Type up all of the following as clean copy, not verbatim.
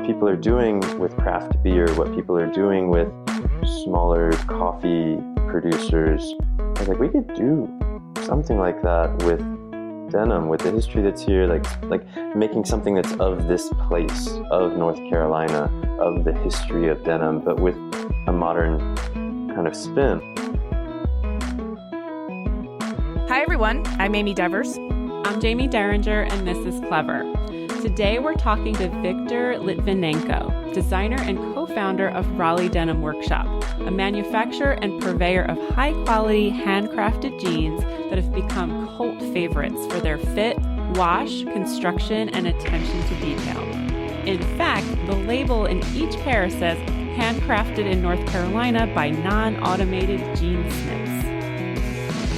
what people are doing with craft beer, what people are doing with smaller coffee producers. I was like, we could do something like that with denim, with the history that's here, like making something that's of this place, of North Carolina, of the history of denim, but with a modern kind of spin. Hi everyone, I'm Amy Devers. I'm Jamie Derringer, and this is Clever. Today we're talking to Victor Lytvinenko, designer and co-founder of Raleigh Denim Workshop, a manufacturer and purveyor of high-quality, handcrafted jeans that have become cult favorites for their fit, wash, construction, and attention to detail. In fact, the label in each pair says, handcrafted in North Carolina by non-automated jeansmiths.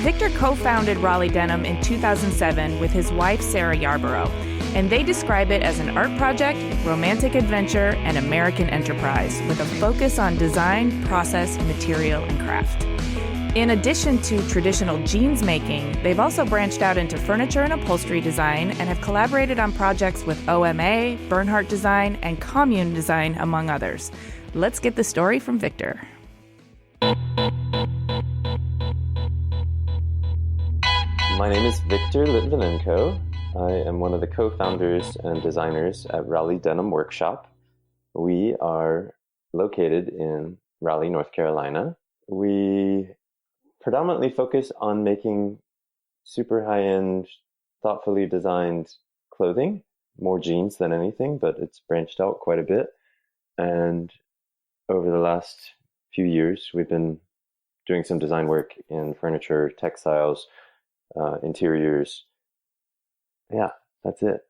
Victor co-founded Raleigh Denim in 2007 with his wife, Sarah Yarborough, and they describe it as an art project, romantic adventure, and American enterprise with a focus on design, process, material, and craft. In addition to traditional jeans making, they've also branched out into furniture and upholstery design and have collaborated on projects with OMA, Bernhardt Design, and Commune Design, among others. Let's get the story from Victor. My name is Victor Lytvinenko. I am one of the co-founders and designers at Raleigh Denim Workshop. We are located in Raleigh, North Carolina. We predominantly focus on making super high-end, thoughtfully designed clothing, more jeans than anything, but it's branched out quite a bit. And over the last few years, we've been doing some design work in furniture, textiles, interiors. Yeah, that's it.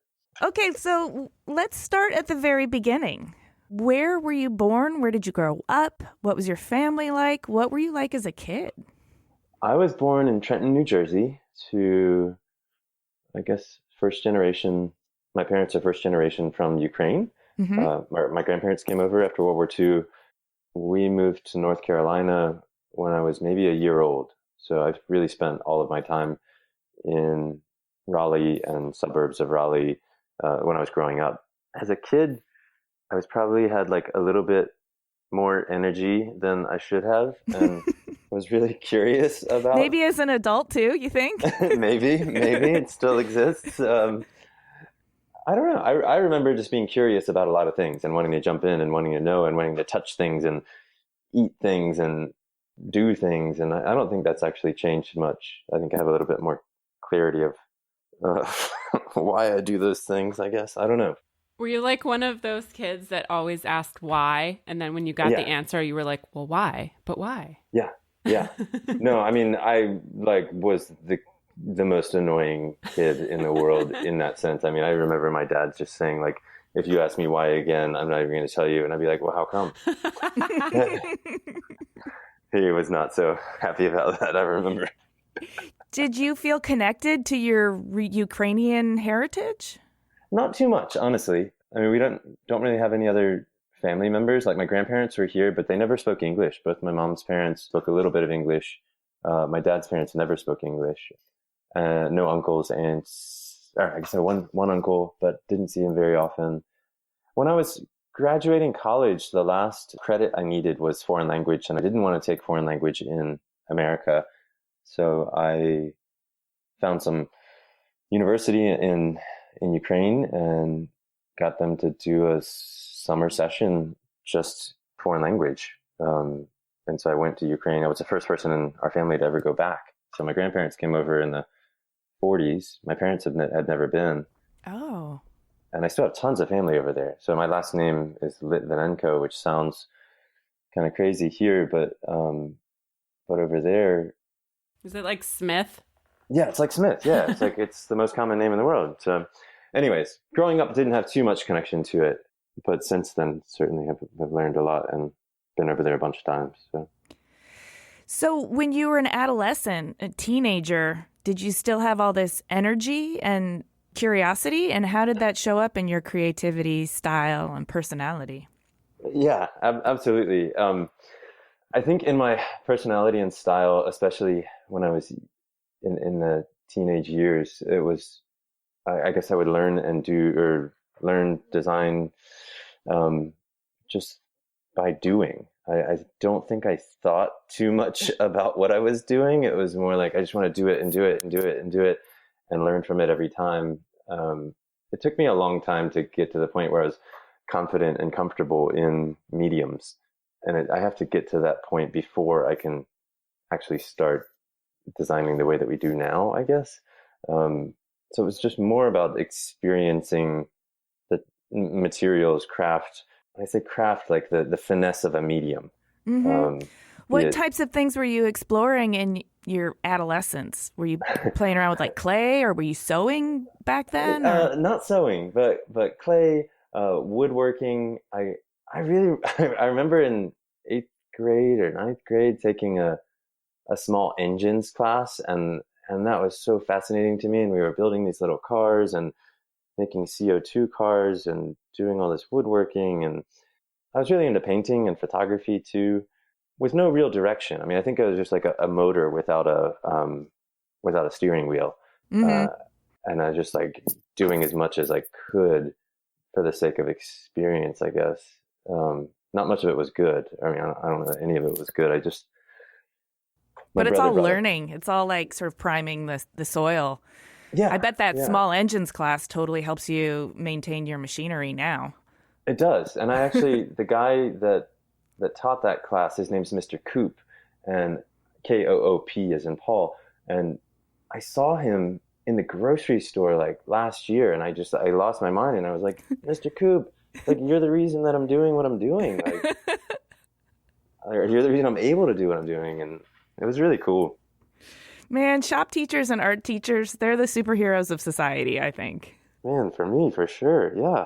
Okay, so let's start at the very beginning. Where were you born? Where did you grow up? What was your family like? What were you like as a kid? I was born in Trenton, New Jersey to, I guess, first generation. My parents are first generation from Ukraine. Mm-hmm. My grandparents came over after World War II. We moved to North Carolina when I was maybe a year old. So I've really spent all of my time in Raleigh and suburbs of Raleigh when I was growing up. As a kid, I probably had like a little bit more energy than I should have, and was really curious about. Maybe as an adult too, you think? maybe it still exists. I don't know. I remember just being curious about a lot of things and wanting to jump in and wanting to know and wanting to touch things and eat things and do things. And I don't think that's actually changed much. I think I have a little bit more clarity of why I do those things, I guess. I don't know. Were you like one of those kids that always asked why? And then when you got the answer, you were like, well, why? But why? Yeah. No, I mean, I was the most annoying kid in the world in that sense. I mean, I remember my dad just saying, like, if you ask me why again, I'm not even going to tell you. And I'd be like, well, how come? He was not so happy about that, I remember. Did you feel connected to your Ukrainian heritage? Not too much, honestly. I mean, we don't really have any other family members. Like, my grandparents were here, but they never spoke English. Both my mom's parents spoke a little bit of English. My dad's parents never spoke English. No uncles, aunts. Or I guess I had one uncle, but didn't see him very often. When I was graduating college, the last credit I needed was foreign language, and I didn't want to take foreign language in America. So I found some university in Ukraine and got them to do a summer session, just foreign language. And so I went to Ukraine. I was the first person in our family to ever go back. So my grandparents came over in the 40s. My parents had never been. Oh. And I still have tons of family over there. So my last name is Lytvinenko, which sounds kind of crazy here, but over there. Is it like Smith? Yeah, it's like Smith. Yeah, it's the most common name in the world. So anyways, growing up didn't have too much connection to it. But since then, certainly have learned a lot and been over there a bunch of times. So when you were an adolescent, a teenager, did you still have all this energy and curiosity? And how did that show up in your creativity, style, and personality? Yeah, absolutely. I think in my personality and style, especially when I was in the teenage years, it was, I guess I would learn design just by doing. I don't think I thought too much about what I was doing. It was more like, I just want to do it and do it and do it and do it and learn from it every time. It took me a long time to get to the point where I was confident and comfortable in mediums. And I have to get to that point before I can actually start designing the way that we do now, I guess. So it was just more about experiencing the materials, craft. When I say craft, like the finesse of a medium. What types of things were you exploring in your adolescence? Were you playing around with like clay, or were you sewing back then? Not sewing, but clay, woodworking. I remember in 8th grade or 9th grade taking a small engines class, and that was so fascinating to me. And we were building these little cars and making CO2 cars and doing all this woodworking. And I was really into painting and photography too, with no real direction. I mean, I think it was just like a motor without a steering wheel. And I was just like doing as much as I could for the sake of experience, I guess. Not much of it was good. I mean, I don't know that any of it was good. But it's all learning. It's all like sort of priming the soil. Yeah. I bet that small engines class totally helps you maintain your machinery now. It does. And I actually, the guy that taught that class, his name's Mr. Coop, and Koop as in Paul. And I saw him in the grocery store like last year, and I lost my mind, and I was like, Mr. Coop, like, you're the reason that I'm doing what I'm doing. Like, you're the reason I'm able to do what I'm doing. And it was really cool. Man, shop teachers and art teachers, they're the superheroes of society, I think. Man, for me, for sure. Yeah.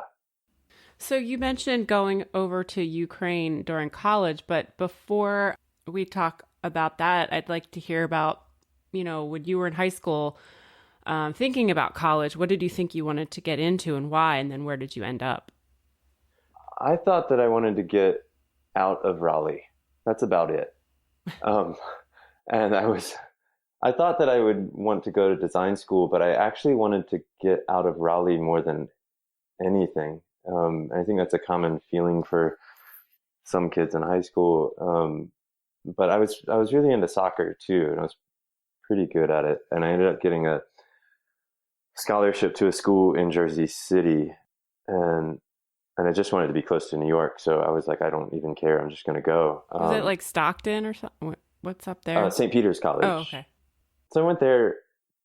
So you mentioned going over to Ukraine during college, but before we talk about that, I'd like to hear about, when you were in high school, thinking about college, what did you think you wanted to get into and why? And then where did you end up? I thought that I wanted to get out of Raleigh. That's about it. And I thought that I would want to go to design school, but I actually wanted to get out of Raleigh more than anything. I think that's a common feeling for some kids in high school. But I was really into soccer too, and I was pretty good at it. And I ended up getting a scholarship to a school in Jersey City, and I just wanted to be close to New York. So I was like, I don't even care. I'm just going to go. Was it like Stockton or something? What's up there? St. Peter's College. Oh, okay. So I went there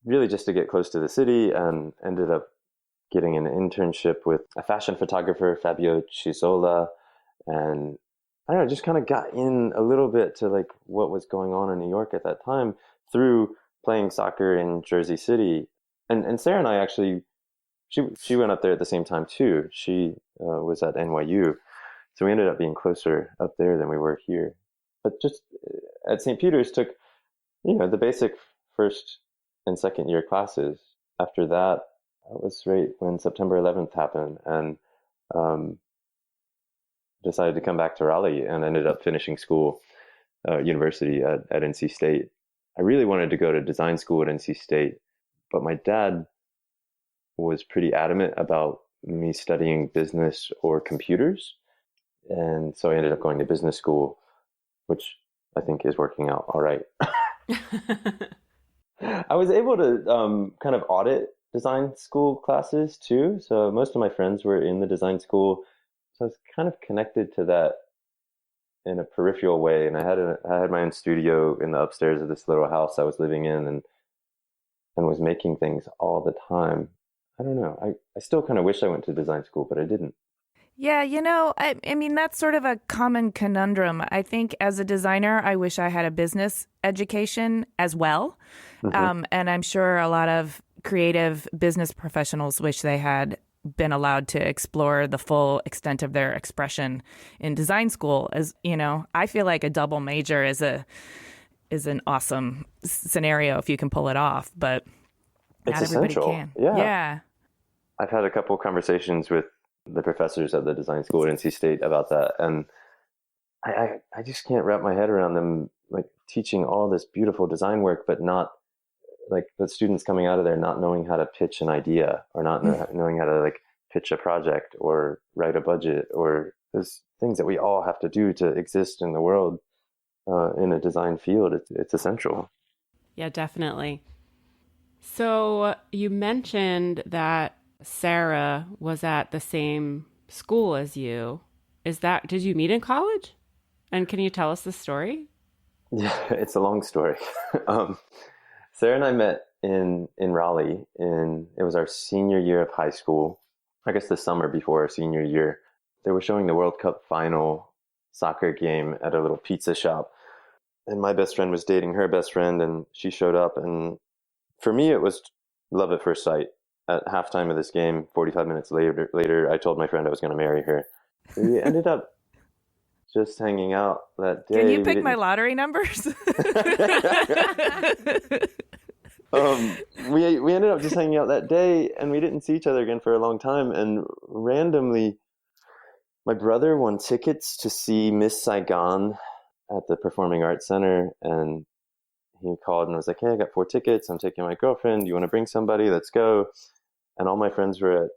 really just to get close to the city, and ended up getting an internship with a fashion photographer, Fabio Cisola. And I don't know, just kind of got in a little bit to like what was going on in New York at that time through playing soccer in Jersey City. And Sarah and I actually, she went up there at the same time too. She was at NYU. So we ended up being closer up there than we were here. But just at St. Peter's took, the basic first and second year classes. After that was right when September 11th happened, and decided to come back to Raleigh, and ended up finishing school, university at NC State. I really wanted to go to design school at NC State, but my dad was pretty adamant about me studying business or computers. And so I ended up going to business school, which I think is working out all right. I was able to kind of audit design school classes too. So most of my friends were in the design school. So I was kind of connected to that in a peripheral way. And I had my own studio in the upstairs of this little house I was living in, and was making things all the time. I don't know. I still kind of wish I went to design school, but I didn't. Yeah, I mean, that's sort of a common conundrum. I think as a designer, I wish I had a business education as well. Mm-hmm. And I'm sure a lot of creative business professionals wish they had been allowed to explore the full extent of their expression in design school. As I feel like a double major is an awesome scenario if you can pull it off, but not everybody can. Yeah. I've had a couple conversations with the professors at the design school at NC State about that, and I just can't wrap my head around them like teaching all this beautiful design work, but not like the students coming out of there not knowing how to pitch an idea, or not knowing how to like pitch a project or write a budget, or there's things that we all have to do to exist in the world. In a design field, it's essential. Yeah, definitely. So you mentioned that Sarah was at the same school as you. Did you meet in college? And can you tell us the story? Yeah, it's a long story. Sarah and I met in Raleigh it was our senior year of high school. I guess the summer before our senior year. They were showing the World Cup final soccer game at a little pizza shop. And my best friend was dating her best friend, and she showed up. And for me, it was love at first sight. At halftime of this game, 45 minutes later, I told my friend I was going to marry her. We ended up just hanging out that day. Can you pick my lottery numbers? We ended up just hanging out that day, and we didn't see each other again for a long time. And randomly, my brother won tickets to see Miss Saigon at the Performing Arts Center, and he called and was like, "Hey, I got 4 tickets. I'm taking my girlfriend. You want to bring somebody? Let's go." And all my friends were at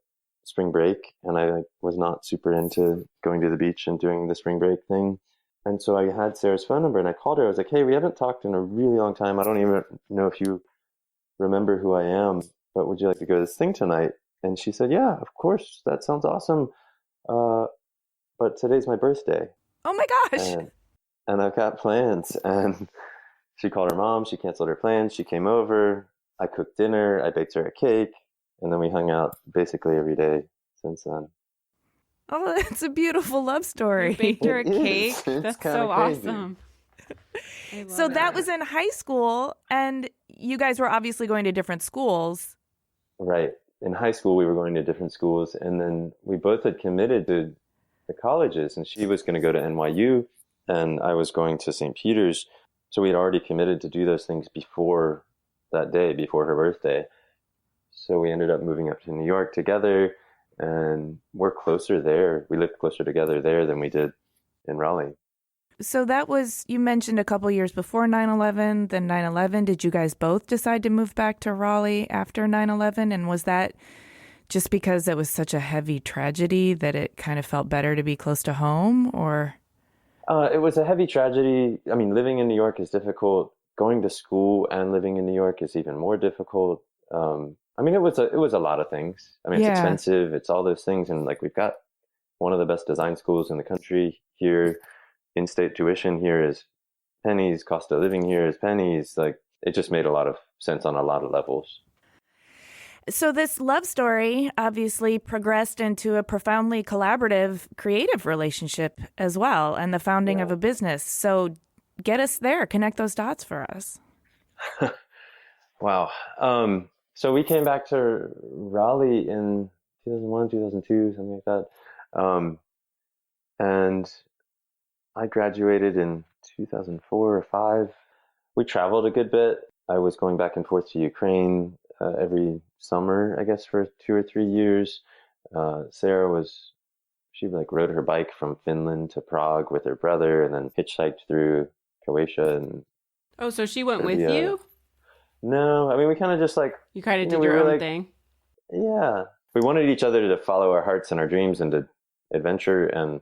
spring break, and I was not super into going to the beach and doing the spring break thing. And so I had Sarah's phone number, and I called her. I was like, "Hey, we haven't talked in a really long time. I don't even know if you remember who I am, but would you like to go to this thing tonight?" And she said, "Yeah, of course. That sounds awesome. But today's my birthday." Oh my gosh. And I've got plans. And she called her mom. She canceled her plans. She came over. I cooked dinner. I baked her a cake. And then we hung out basically every day since then. Oh, that's a beautiful love story. You baked her a cake? That's so crazy. awesome. So that was in high school, and you guys were obviously going to different schools. Right. In high school, we were going to different schools. And then we both had committed to the colleges. And she was going to go to NYU. And I was going to St. Peter's. So we had already committed to do those things before that day, before her birthday. So we ended up moving up to New York together, and we're closer there. We lived closer together there than we did in Raleigh. So that was, you mentioned a couple years before 9/11, then 9/11. Did you guys both decide to move back to Raleigh after 9/11? And was that just because it was such a heavy tragedy that it kind of felt better to be close to home, or? It was a heavy tragedy. I mean, living in New York is difficult. Going to school and living in New York is even more difficult. I mean, it was a lot of things. I mean, it's expensive. It's all those things. And like, we've got one of the best design schools in the country here. In-state tuition here is pennies. Cost of living here is pennies. Like, it just made a lot of sense on a lot of levels. So this love story obviously progressed into a profoundly collaborative, creative relationship as well, and the founding of a business. So get us there. Connect those dots for us. Wow. So we came back to Raleigh in 2001, 2002, something like that. And I graduated in 2004 or 5. We traveled a good bit. I was going back and forth to Ukraine every summer, I guess, for 2 or 3 years. Sarah she rode her bike from Finland to Prague with her brother, and then hitchhiked through Croatia. And oh, so she went with you? No, I mean, we kind of just you kind of did your own thing. Yeah, we wanted each other to follow our hearts and our dreams and to adventure, and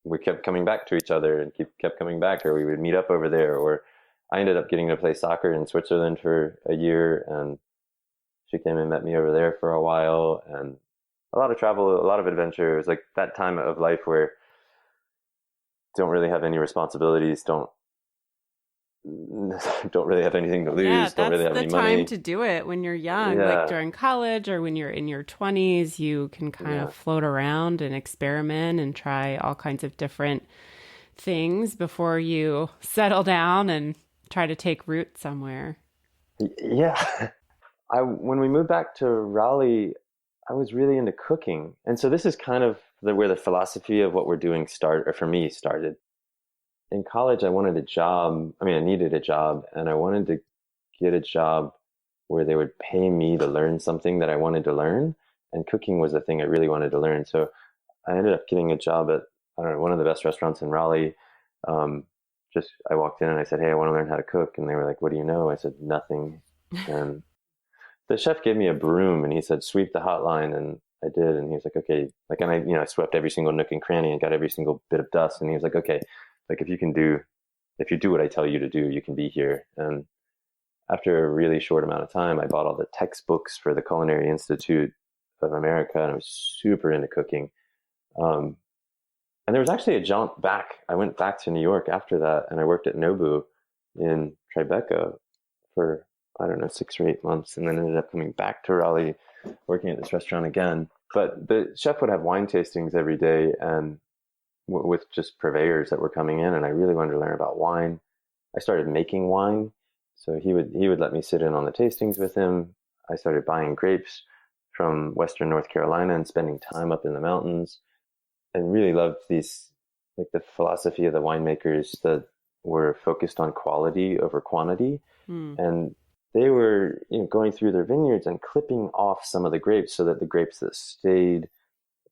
we kept coming back to each other and kept coming back, or we would meet up over there, or I ended up getting to play soccer in Switzerland for a year, and she came and met me over there for a while, and a lot of travel, a lot of adventure. It was like that time of life where don't really have any responsibilities, don't really have anything to lose, don't really have any money. That's the time to do it when you're young, like during college or when you're in your 20s. You can kind of float around and experiment and try all kinds of different things before you settle down and try to take root somewhere. Yeah. When we moved back to Raleigh, I was really into cooking. And so this is kind of where the philosophy of what we're doing started. In college, I wanted a job. I mean, I needed a job, and I wanted to get a job where they would pay me to learn something that I wanted to learn. And cooking was the thing I really wanted to learn. So I ended up getting a job at, one of the best restaurants in Raleigh. I walked in and I said, "Hey, I want to learn how to cook." And they were like, "What do you know?" I said, "Nothing." And the chef gave me a broom and he said, "Sweep the hotline." And I did. And he was like, okay, like, and I swept every single nook and cranny and got every single bit of dust. And he was like, okay, like if you do what I tell you to do, you can be here. And after a really short amount of time, I bought all the textbooks for the Culinary Institute of America, and I was super into cooking. And there was actually a jaunt back. I went back to New York after that, and I worked at Nobu in Tribeca for, I don't know, 6 or 8 months, and then ended up coming back to Raleigh, working at this restaurant again. But the chef would have wine tastings every day, and with just purveyors that were coming in, and I really wanted to learn about wine. I started making wine, so he would let me sit in on the tastings with him. I started buying grapes from Western North Carolina and spending time up in the mountains, and really loved these, like the philosophy of the winemakers that were focused on quality over quantity. And they were going through their vineyards and clipping off some of the grapes so that the grapes that stayed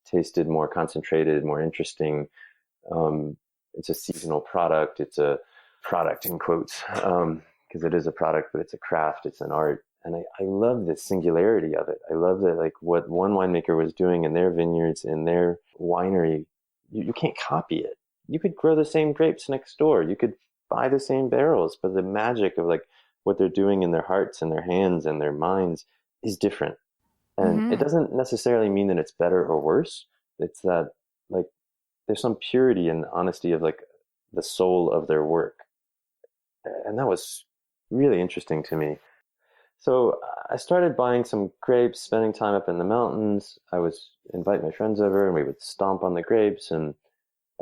tasted more concentrated, more interesting. It's a seasonal product. It's a product in quotes, because it is a product, but it's a craft, it's an art. And I love the singularity of it. I love that, like, what one winemaker was doing in their vineyards, in their winery, you can't copy it. You could grow the same grapes next door. You could buy the same barrels, but the magic of like what they're doing in their hearts and their hands and their minds is different. And it doesn't necessarily mean that it's better or worse. It's that, like, there's some purity and honesty of like the soul of their work. And that was really interesting to me. So I started buying some grapes, spending time up in the mountains. I would invite my friends over, and we would stomp on the grapes, and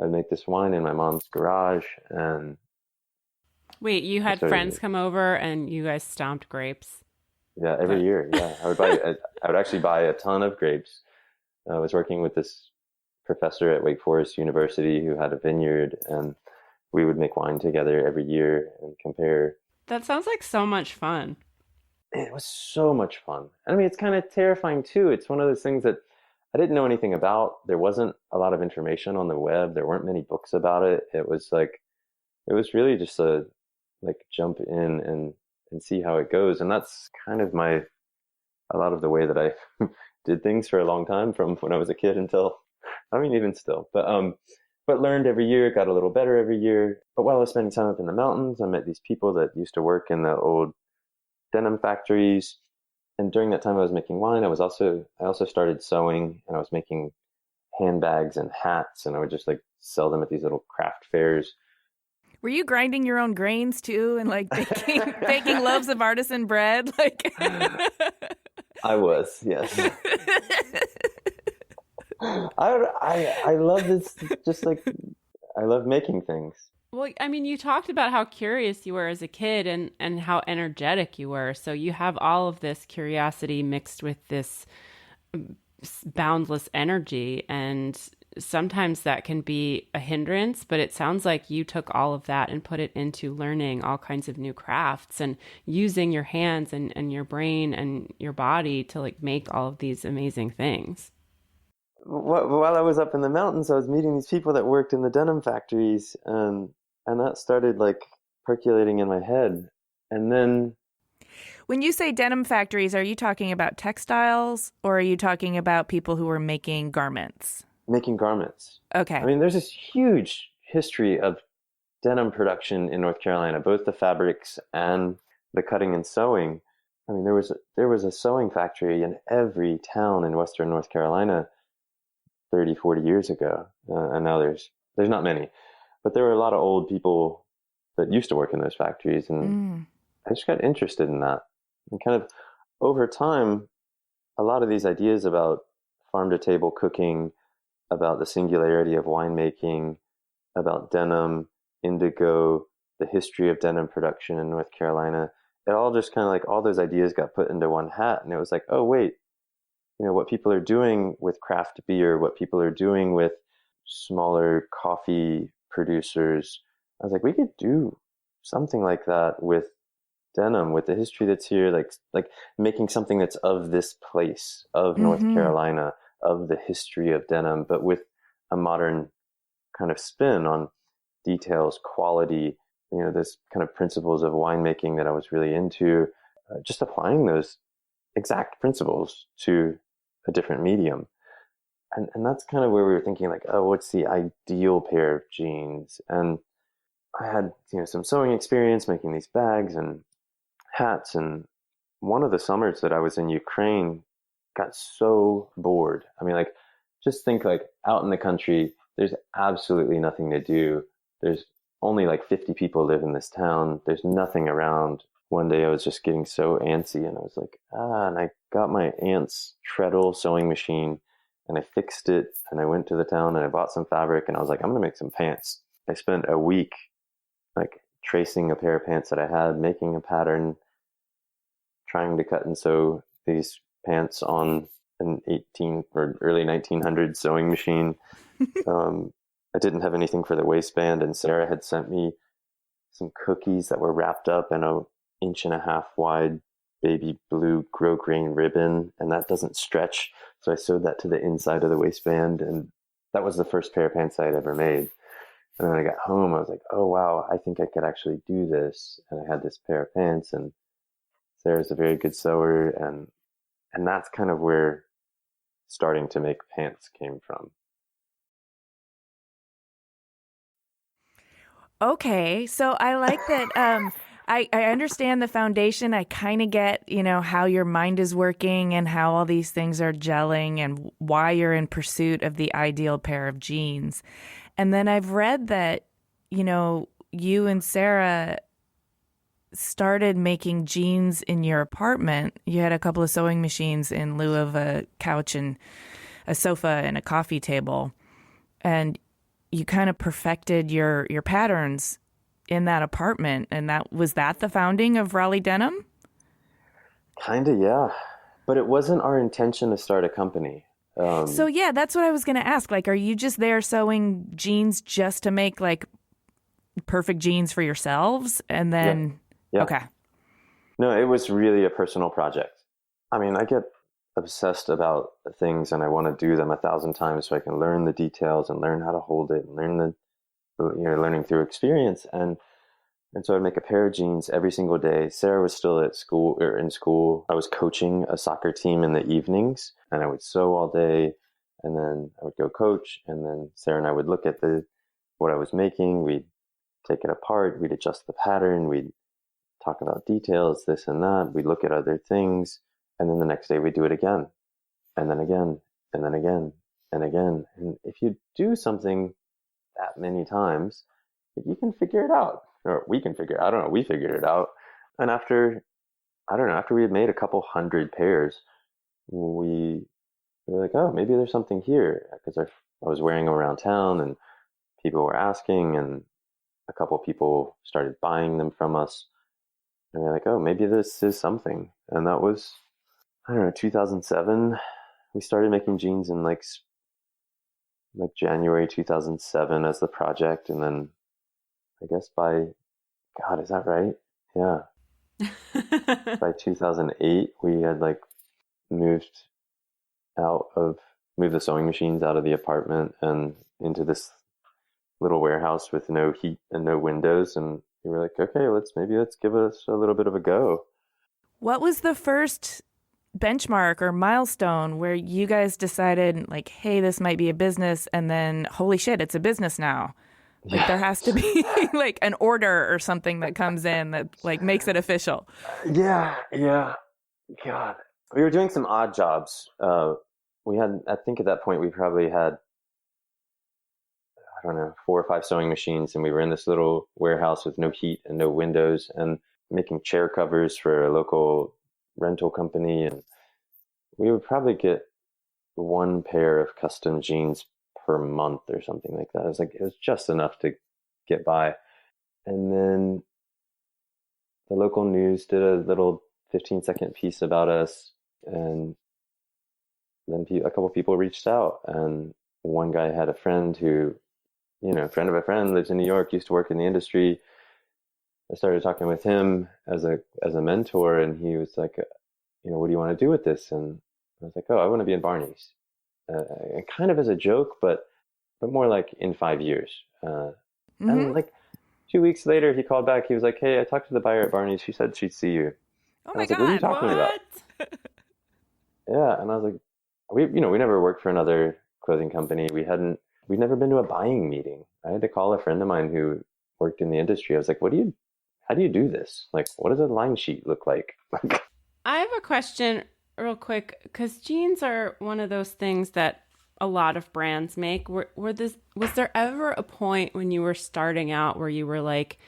I'd make this wine in my mom's garage. And wait, you had friends come over and you guys stomped grapes? Yeah, every year. Yeah, I would actually buy a ton of grapes. I was working with this professor at Wake Forest University who had a vineyard, and we would make wine together every year and compare. That sounds like so much fun. It was so much fun. I mean, it's kind of terrifying too. It's one of those things that I didn't know anything about. There wasn't a lot of information on the web. There weren't many books about it. It was really just a jump in and see how it goes. And that's kind of a lot of the way that I did things for a long time, from when I was a kid until, I mean, even still, but learned every year, got a little better every year. But while I was spending time up in the mountains, I met these people that used to work in the old denim factories. And during that time I was making wine, I also started sewing, and I was making handbags and hats, and I would just like sell them at these little craft fairs. Were you grinding your own grains too, and like baking loaves of artisan bread? Like I was, yes. I love this, just like, I love making things. Well, I mean, you talked about how curious you were as a kid and how energetic you were. So you have all of this curiosity mixed with this boundless energy. And sometimes that can be a hindrance, but it sounds like you took all of that and put it into learning all kinds of new crafts and using your hands and your brain and your body to like make all of these amazing things. While I was up in the mountains, I was meeting these people that worked in the denim factories, and that started like percolating in my head. And then, when you say denim factories, are you talking about textiles, or are you talking about people who were making garments? Making garments. Okay. I mean, there's this huge history of denim production in North Carolina, both the fabrics and the cutting and sewing. I mean, there was a sewing factory in every town in Western North Carolina 30, 40 years ago. And now there's not many, but there were a lot of old people that used to work in those factories. And I just got interested in that. And kind of over time, a lot of these ideas about farm to table cooking, about the singularity of winemaking, about denim, indigo, the history of denim production in North Carolina, it all just kind of like, all those ideas got put into one hat. And it was like, oh, wait, what people are doing with craft beer, what people are doing with smaller coffee producers. I was like, we could do something like that with denim, with the history that's here, like making something that's of this place, of North Carolina, of the history of denim, but with a modern kind of spin on details, quality, this kind of principles of winemaking that I was really into, just applying those exact principles to a different medium. and that's kind of where we were thinking like, oh, what's the ideal pair of jeans? And I had, some sewing experience making these bags and hats. And one of the summers that I was in Ukraine, got so bored. I mean, like, just think like out in the country, there's absolutely nothing to do. There's only like 50 people live in this town. There's nothing around. One day I was just getting so antsy and I was like, and I got my aunt's treadle sewing machine and I fixed it and I went to the town and I bought some fabric and I was like, I'm going to make some pants. I spent a week like tracing a pair of pants that I had, making a pattern, trying to cut and sew these pants on an 18 or early 1900s sewing machine. I didn't have anything for the waistband, and Sarah had sent me some cookies that were wrapped up in a 1.5 inch wide baby blue grosgrain ribbon, and that doesn't stretch. So I sewed that to the inside of the waistband, and that was the first pair of pants I had ever made. And then when I got home, I was like, oh wow, I think I could actually do this. And I had this pair of pants, and Sarah's a very good sewer, and that's kind of where starting to make pants came from. Okay, so I like that. I understand the foundation. I kind of get, how your mind is working and how all these things are gelling and why you're in pursuit of the ideal pair of jeans. And then I've read that, you and Sarah started making jeans in your apartment. You had a couple of sewing machines in lieu of a couch and a sofa and a coffee table. And you kind of perfected your patterns in that apartment. And was that the founding of Raleigh Denim? Kind of, yeah. But it wasn't our intention to start a company. So yeah, that's what I was going to ask. Like, are you just there sewing jeans just to make like perfect jeans for yourselves? And then, yeah. Okay. No, it was really a personal project. I mean, I get obsessed about things and I want to do them 1,000 times so I can learn the details and learn how to hold it and learn learning through experience. And so I'd make a pair of jeans every single day. Sarah was still at school or in school. I was coaching a soccer team in the evenings and I would sew all day and then I would go coach. And then Sarah and I would look at what I was making. We'd take it apart. We'd adjust the pattern. We'd talk about details, this and that. We'd look at other things. And then the next day we'd do it again, and then again, and then again, and again. And if you do something that many times, you can figure it out. Or we can figure it out. I don't know. We figured it out. And after we had made a couple hundred pairs, we were like, oh, maybe there's something here. Because I was wearing them around town and people were asking and a couple people started buying them from us. And we were like, oh, maybe this is something. And that was, 2007. We started making jeans in like January 2007 as the project. And then I guess God, is that right? Yeah. By 2008, we had moved the sewing machines out of the apartment and into this little warehouse with no heat and no windows. And we were like, okay, let's give us a little bit of a go. What was the first benchmark or milestone where you guys decided hey, this might be a business, and then holy shit, it's a business now? There has to be an order or something that comes in that makes it official. Yeah. God, we were doing some odd jobs. I think at that point we probably had, 4 or 5 sewing machines, and we were in this little warehouse with no heat and no windows and making chair covers for a local rental company. And we would probably get 1 pair of custom jeans per month or something like that. It was just enough to get by. And then the local news did a little 15-second piece about us, and then a couple people reached out, and one guy had a friend who, friend of a friend, lives in New York, used to work in the industry. I started talking with him as a mentor, and he was like, what do you want to do with this? And I was like, oh, I want to be in Barney's. Kind of as a joke, but more like in 5 years. And 2 weeks later, he called back. He was like, hey, I talked to the buyer at Barney's. She said she'd see you. Oh my God, what are you talking about? Yeah, and I was like, we never worked for another clothing company. We'd never been to a buying meeting. I had to call a friend of mine who worked in the industry. I was like, how do you do this? Like, what does a line sheet look like? I have a question real quick, because jeans are one of those things that a lot of brands make. Was there ever a point when you were starting out where you were like,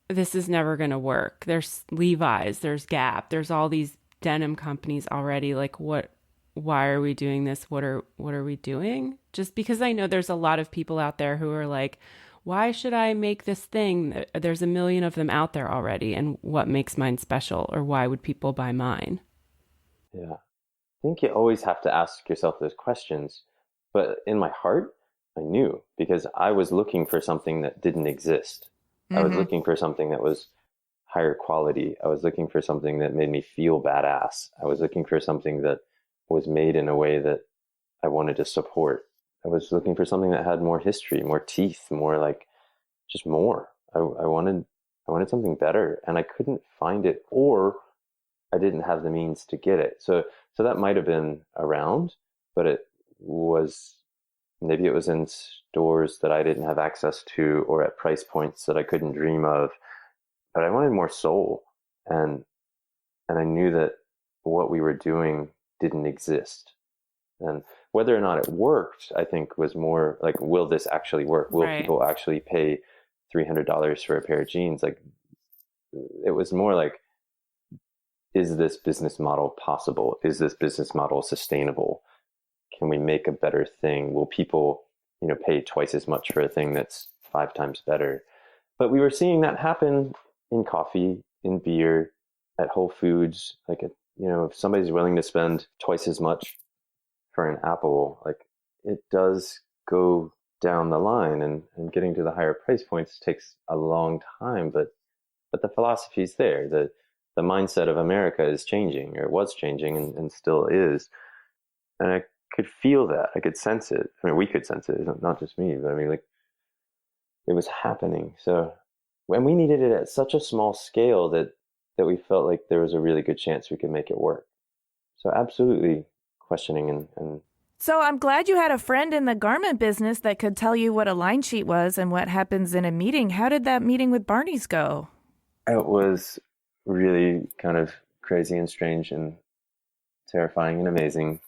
this is never going to work? There's Levi's, there's Gap, there's all these denim companies already. Like, why are we doing this? What are we doing? Just because I know there's a lot of people out there who are like, why should I make this thing? There's a million of them out there already. And what makes mine special? Or why would people buy mine? Yeah. I think you always have to ask yourself those questions. But in my heart, I knew, because I was looking for something that didn't exist. Mm-hmm. I was looking for something that was higher quality. I was looking for something that made me feel badass. I was looking for something that was made in a way that I wanted to support. I was looking for something that had more history, more teeth, more like just more. I wanted something better, and I couldn't find it, or I didn't have the means to get it. So that might have been around, but maybe it was in stores that I didn't have access to, or at price points that I couldn't dream of. But I wanted more soul, and I knew that what we were doing didn't exist. And whether or not it worked, I think, was more like, will this actually work? Will people actually pay $300 for a pair of jeans? Like, it was more like, is this business model possible? Is this business model sustainable? Can we make a better thing? Will people, pay twice as much for a thing that's 5 times better? But we were seeing that happen in coffee, in beer, at Whole Foods. Like, if somebody's willing to spend twice as much for an apple, like, it does go down the line, and getting to the higher price points takes a long time, but the philosophy's there. The mindset of America is changing, or was changing, and still is. And I could feel that. I could sense it. I mean, we could sense it, not just me, but I mean, like, it was happening. So when we needed it at such a small scale that we felt like there was a really good chance we could make it work. So absolutely questioning and So I'm glad you had a friend in the garment business that could tell you what a line sheet was and what happens in a meeting. How did that meeting with Barney's go? It was really kind of crazy and strange and terrifying and amazing.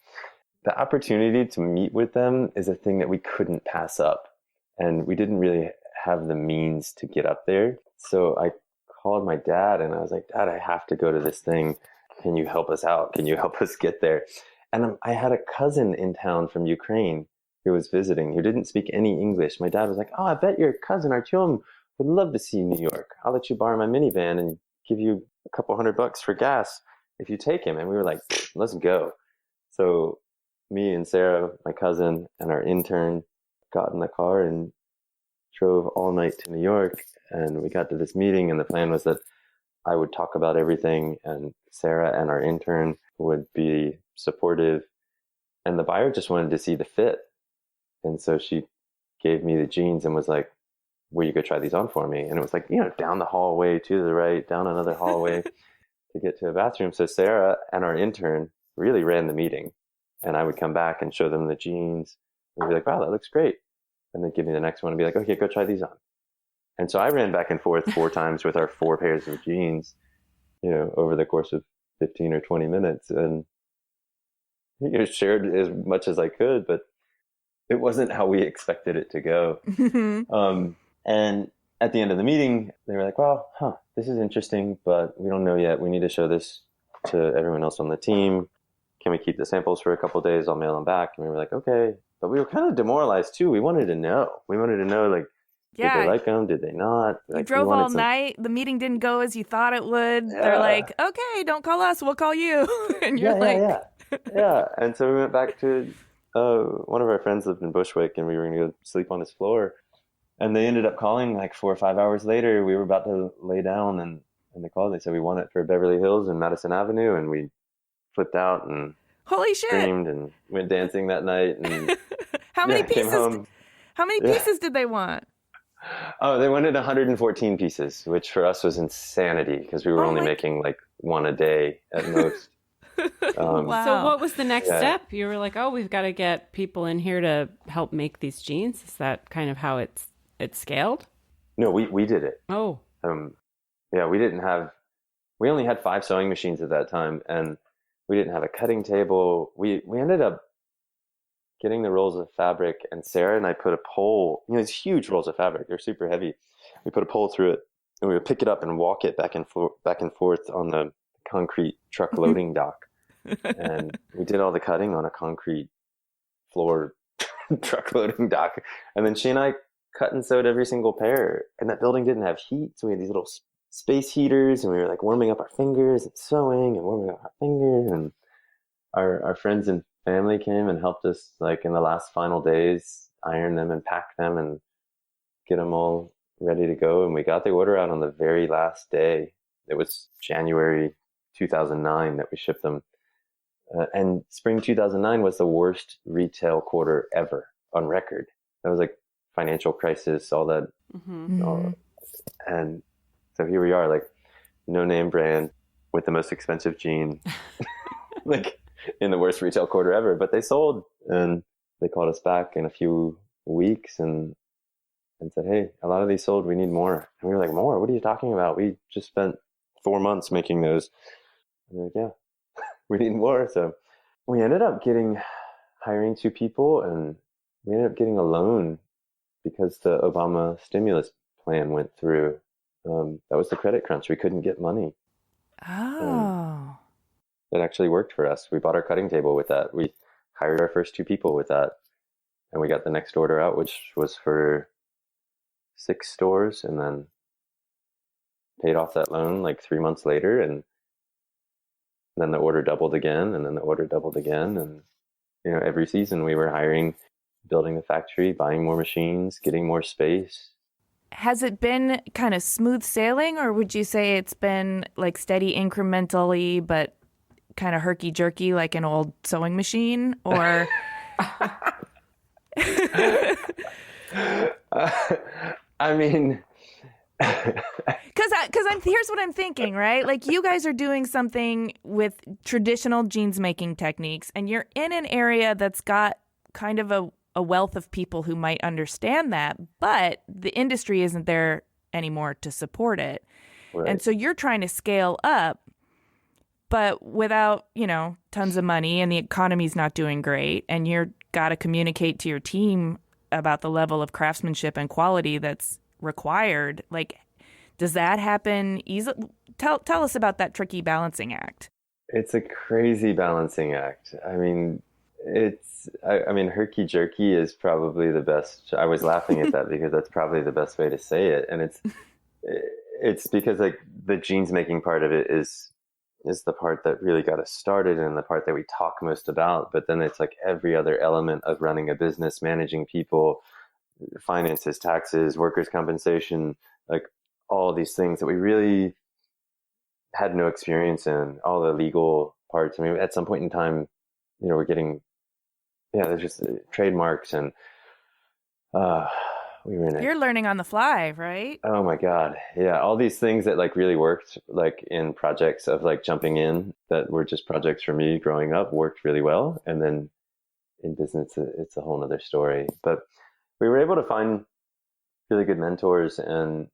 The opportunity to meet with them is a thing that we couldn't pass up. And we didn't really have the means to get up there. So I called my dad and I was like, Dad, I have to go to this thing. Can you help us out? Can you help us get there? And I had a cousin in town from Ukraine who was visiting, who didn't speak any English. My dad was like, oh, I bet your cousin Artyom would love to see New York. I'll let you borrow my minivan and give you a couple $100 for gas if you take him. And we were like, let's go. So me and Sarah, my cousin, and our intern got in the car and drove all night to New York. And we got to this meeting, and the plan was that I would talk about everything, and Sarah and our intern would be supportive, and the buyer just wanted to see the fit. And so she gave me the jeans and was like, will you go try these on for me? And it was like, down the hallway to the right, down another hallway to get to a bathroom. So Sarah and our intern really ran the meeting, and I would come back and show them the jeans and be like, wow, that looks great. And they'd give me the next one and be like, okay, go try these on. And so I ran back and forth 4 times with our 4 pairs of jeans, over the course of 15 or 20 minutes, and shared as much as I could, but it wasn't how we expected it to go. And at the end of the meeting, they were like, well, this is interesting, but we don't know yet. We need to show this to everyone else on the team. Can we keep the samples for a couple of days? I'll mail them back. And we were like, okay. But we were kind of demoralized too. We wanted to know, like, did they like them? Did they not? You drove all night. The meeting didn't go as you thought it would. Yeah. They're like, okay, don't call us. We'll call you. And you're yeah. And so we went back to one of our friends lived in Bushwick, and we were going to go sleep on his floor. And they ended up calling like 4 or 5 hours later. We were about to lay down, and they called. They said we want it for Beverly Hills and Madison Avenue, and we flipped out and holy shit, screamed and went dancing that night. And how many pieces? How many pieces did they want? Oh, they wanted 114 pieces, which for us was insanity because we were only making like 1 a day at most. Wow. So what was the next Yeah. step? You were like, oh, we've got to get people in here to help make these jeans. Is that kind of how it's scaled? No, we did it. Oh, Yeah, we only had 5 sewing machines at that time, and we didn't have a cutting table. We ended up getting the rolls of fabric, and Sarah and I put a pole, these huge rolls of fabric, they're super heavy. We put a pole through it, and we would pick it up and walk it back and forth on the concrete truck loading dock. And we did all the cutting on a concrete floor truck loading dock. And then she and I cut and sewed every single pair. And that building didn't have heat, so we had these little space heaters, and we were like warming up our fingers and sewing and warming up our fingers. And our friends and family came and helped us, like in the last final days, iron them and pack them and get them all ready to go. And we got the order out on the very last day. It was January 2009 that we shipped them. And spring 2009 was the worst retail quarter ever on record. That was like financial crisis, all that. And so here we are, like no name brand with the most expensive jean, like in the worst retail quarter ever. But they sold, and they called us back in a few weeks and said, hey, a lot of these sold, we need more. And we were like, more? What are you talking about? We just spent 4 months making those. And they're like, yeah, we need more. So we ended up hiring 2 people, and we ended up getting a loan because the Obama stimulus plan went through. That was the credit crunch. We couldn't get money. Oh. That actually worked for us. We bought our cutting table with that. We hired our first 2 people with that. And we got the next order out, which was for 6 stores, and then paid off that loan like 3 months later. And then the order doubled again, and then the order doubled again. And, every season we were hiring, building the factory, buying more machines, getting more space. Has it been kind of smooth sailing, or would you say it's been like steady incrementally, but kind of herky-jerky like an old sewing machine? Or I mean, because here's what I'm thinking, right? Like, you guys are doing something with traditional jeans making techniques, and you're in an area that's got kind of a wealth of people who might understand that, but the industry isn't there anymore to support it. right. And so you're trying to scale up, but without, tons of money, and the economy's not doing great, and you're got to communicate to your team about the level of craftsmanship and quality that's required. Like, does that happen easily? Tell us about that tricky balancing act. It's a crazy balancing act. I mean, herky-jerky is probably the best. I was laughing at that because that's probably the best way to say it. And it's because like the jeans making part of it is the part that really got us started and the part that we talk most about. But then it's like every other element of running a business, managing people, finances, taxes, workers' compensation, like all of these things that we really had no experience in, all the legal parts. I mean, at some point in time, we're getting, there's just trademarks, and we were in it. You're learning on the fly, right? Oh my God. Yeah. All these things that like really worked like in projects of like jumping in that were just projects for me growing up worked really well. And then in business, it's a whole nother story. But we were able to find really good mentors, and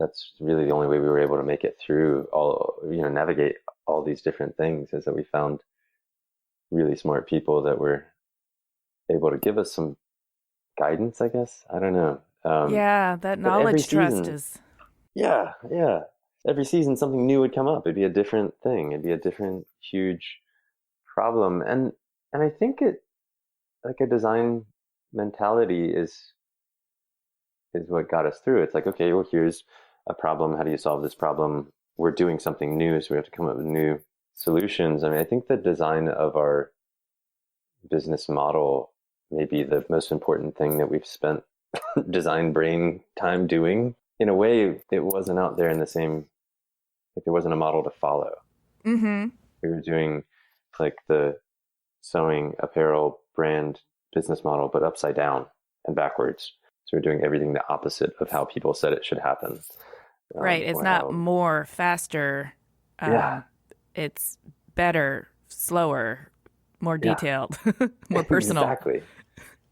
that's really the only way we were able to make it through navigate all these different things, is that we found really smart people that were able to give us some guidance, I guess. I don't know. That knowledge trust is. Yeah. Every season, something new would come up. It'd be a different thing. It'd be a different, huge problem. And I think like a design mentality is what got us through. It's like, okay, well, here's a problem. How do you solve this problem? We're doing something new, so we have to come up with new solutions. I mean, I think the design of our business model may be the most important thing that we've spent design brain time doing. In a way, it wasn't out there in the same, like there wasn't a model to follow. Mm-hmm. We were doing like the sewing apparel brand business model, but upside down and backwards. So we're doing everything the opposite of how people said it should happen. Right. It's not more, faster. Yeah. It's better, slower, more Yeah. detailed, more personal. Exactly.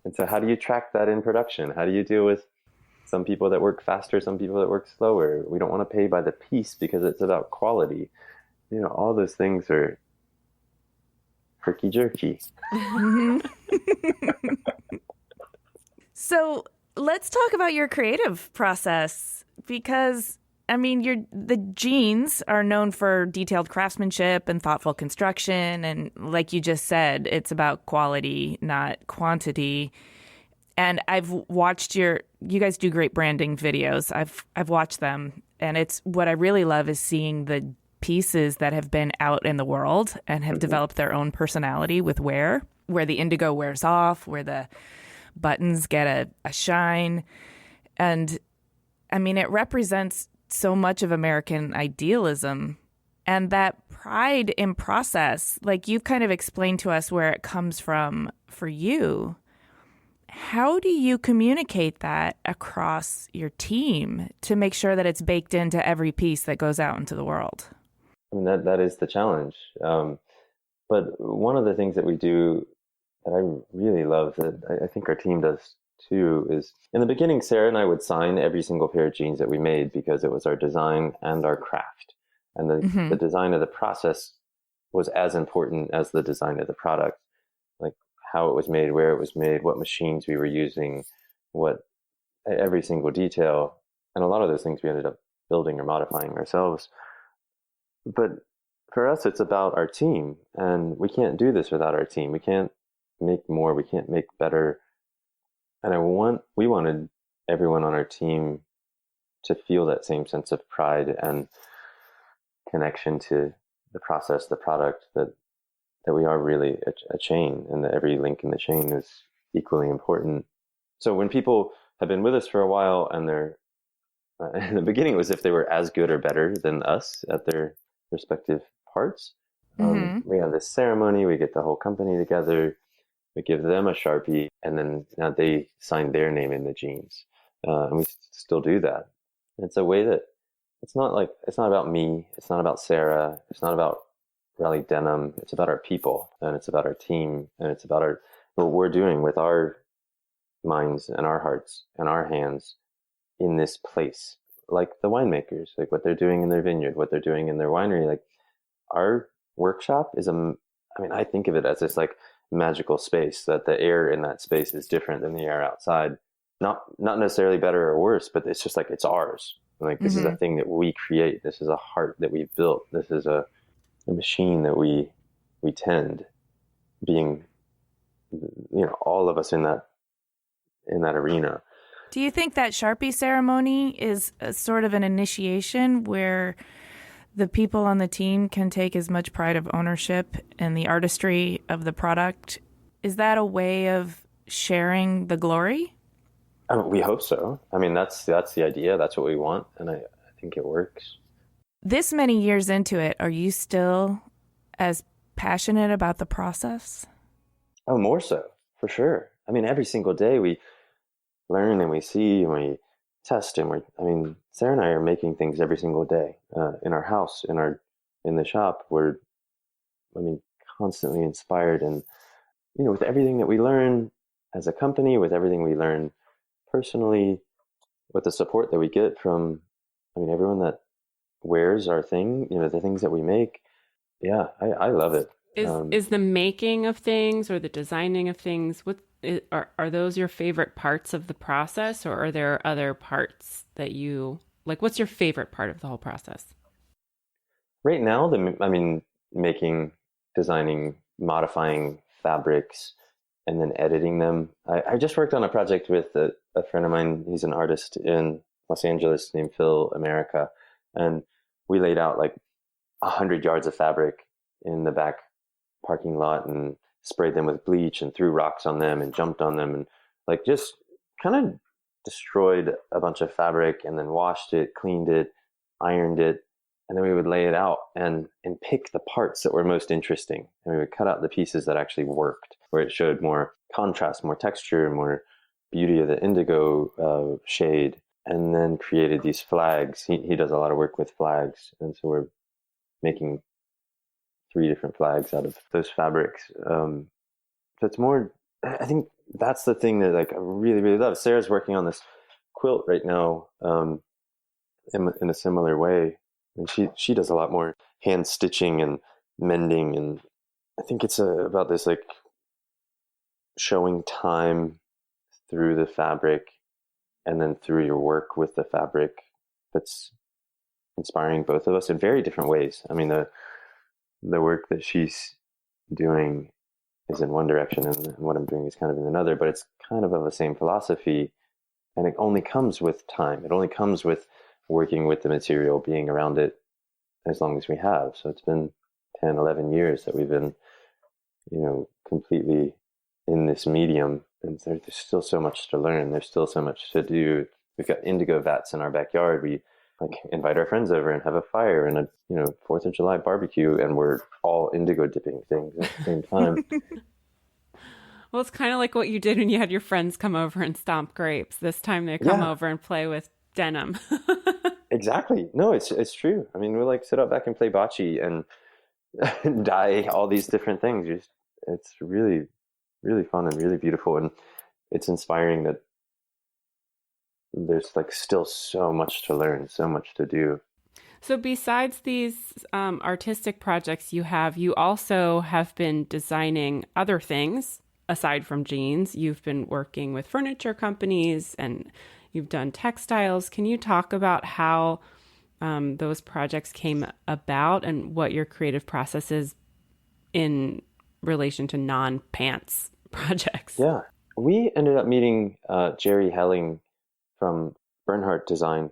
And so how do you track that in production? How do you deal with some people that work faster, some people that work slower? We don't want to pay by the piece because it's about quality. All those things are herky jerky. So let's talk about your creative process, because the jeans are known for detailed craftsmanship and thoughtful construction, and like you just said, it's about quality, not quantity. And I've watched you guys do great branding videos. I've watched them, and it's what I really love is seeing the pieces that have been out in the world and have developed their own personality with where the indigo wears off, where the buttons get a shine. And it represents so much of American idealism and that pride in process. Like, you've kind of explained to us where it comes from for you. How do you communicate that across your team to make sure that it's baked into every piece that goes out into the world? That is the challenge. But one of the things that we do that I really love, that I think our team does too, is in the beginning, Sarah and I would sign every single pair of jeans that we made because it was our design and our craft. And the design of the process was as important as the design of the product. Like how it was made, where it was made, what machines we were using, every single detail. And a lot of those things we ended up building or modifying ourselves. But for us, it's about our team, and we can't do this without our team. We can't make more. We can't make better. And we wanted everyone on our team to feel that same sense of pride and connection to the process, the product, that we are really a chain, and that every link in the chain is equally important. So when people have been with us for a while, and they're in the beginning, it was if they were as good or better than us at their respective parts. We have this ceremony, we get the whole company together, we give them a Sharpie, and then now they sign their name in the jeans. And we still do that. And it's a way that it's not about me, it's not about Sarah, it's not about Raleigh Denim, it's about our people, and it's about our team, and it's about what we're doing with our minds and our hearts and our hands in this place. Like the winemakers, like what they're doing in their vineyard, what they're doing in their winery. Like our workshop is I think of it as this like magical space, that the air in that space is different than the air outside. Not necessarily better or worse, but it's just like it's ours. Like this is a thing that we create. This is a heart that we've built. This is a machine that we tend, being, all of us in that arena. Do you think that Sharpie ceremony is a sort of an initiation where the people on the team can take as much pride of ownership in the artistry of the product? Is that a way of sharing the glory? We hope so. That's the idea. That's what we want. And I think it works. This many years into it, are you still as passionate about the process? Oh, more so, for sure. Every single day we learn and we see and we test, and Sarah and I are making things every single day in our house, in the shop. We're constantly inspired, and with everything that we learn as a company, with everything we learn personally, with the support that we get from everyone that wears our thing, the things that we make. Yeah, I love it. Is the making of things or the designing of things, are those your favorite parts of the process, or are there other parts that you like? What's your favorite part of the whole process? Right now, making, designing, modifying fabrics, and then editing them. I just worked on a project with a friend of mine. He's an artist in Los Angeles named Phil America, and we laid out like 100 yards of fabric in the back parking lot and sprayed them with bleach and threw rocks on them and jumped on them and like just kind of destroyed a bunch of fabric, and then washed it, cleaned it, ironed it, and then we would lay it out and pick the parts that were most interesting, and we would cut out the pieces that actually worked, where it showed more contrast, more texture, more beauty of the indigo shade, and then created these flags. He does a lot of work with flags, and so we're making 3 different flags out of those fabrics. So it's more, I think that's the thing that like I really, really love. Sarah's working on this quilt right now in a similar way. And she does a lot more hand stitching and mending. And I think it's about this like showing time through the fabric and then through your work with the fabric that's inspiring both of us in very different ways. I mean, the work that she's doing is in one direction and what I'm doing is kind of in another, but it's kind of the same philosophy. And it only comes with time. It only comes with working with the material, being around it as long as we have. So it's been 10, 11 years that we've been, completely in this medium. And there's still so much to learn. There's still so much to do. We've got indigo vats in our backyard. We like invite our friends over and have a fire and a 4th of July barbecue, and we're all indigo dipping things at the same time. Well, it's kind of like what you did when you had your friends come over and stomp grapes. This time they come over and play with denim. Exactly. No, it's true. I mean, we'll like sit out back and play bocce and dye all these different things. It's really, really fun and really beautiful. And it's inspiring that there's like still so much to learn, so much to do. So besides these artistic projects you also have been designing other things aside from jeans. You've been working with furniture companies and you've done textiles. Can you talk about how those projects came about and what your creative process is in relation to non-pants projects? Yeah. We ended up meeting Jerry Helling from Bernhardt Design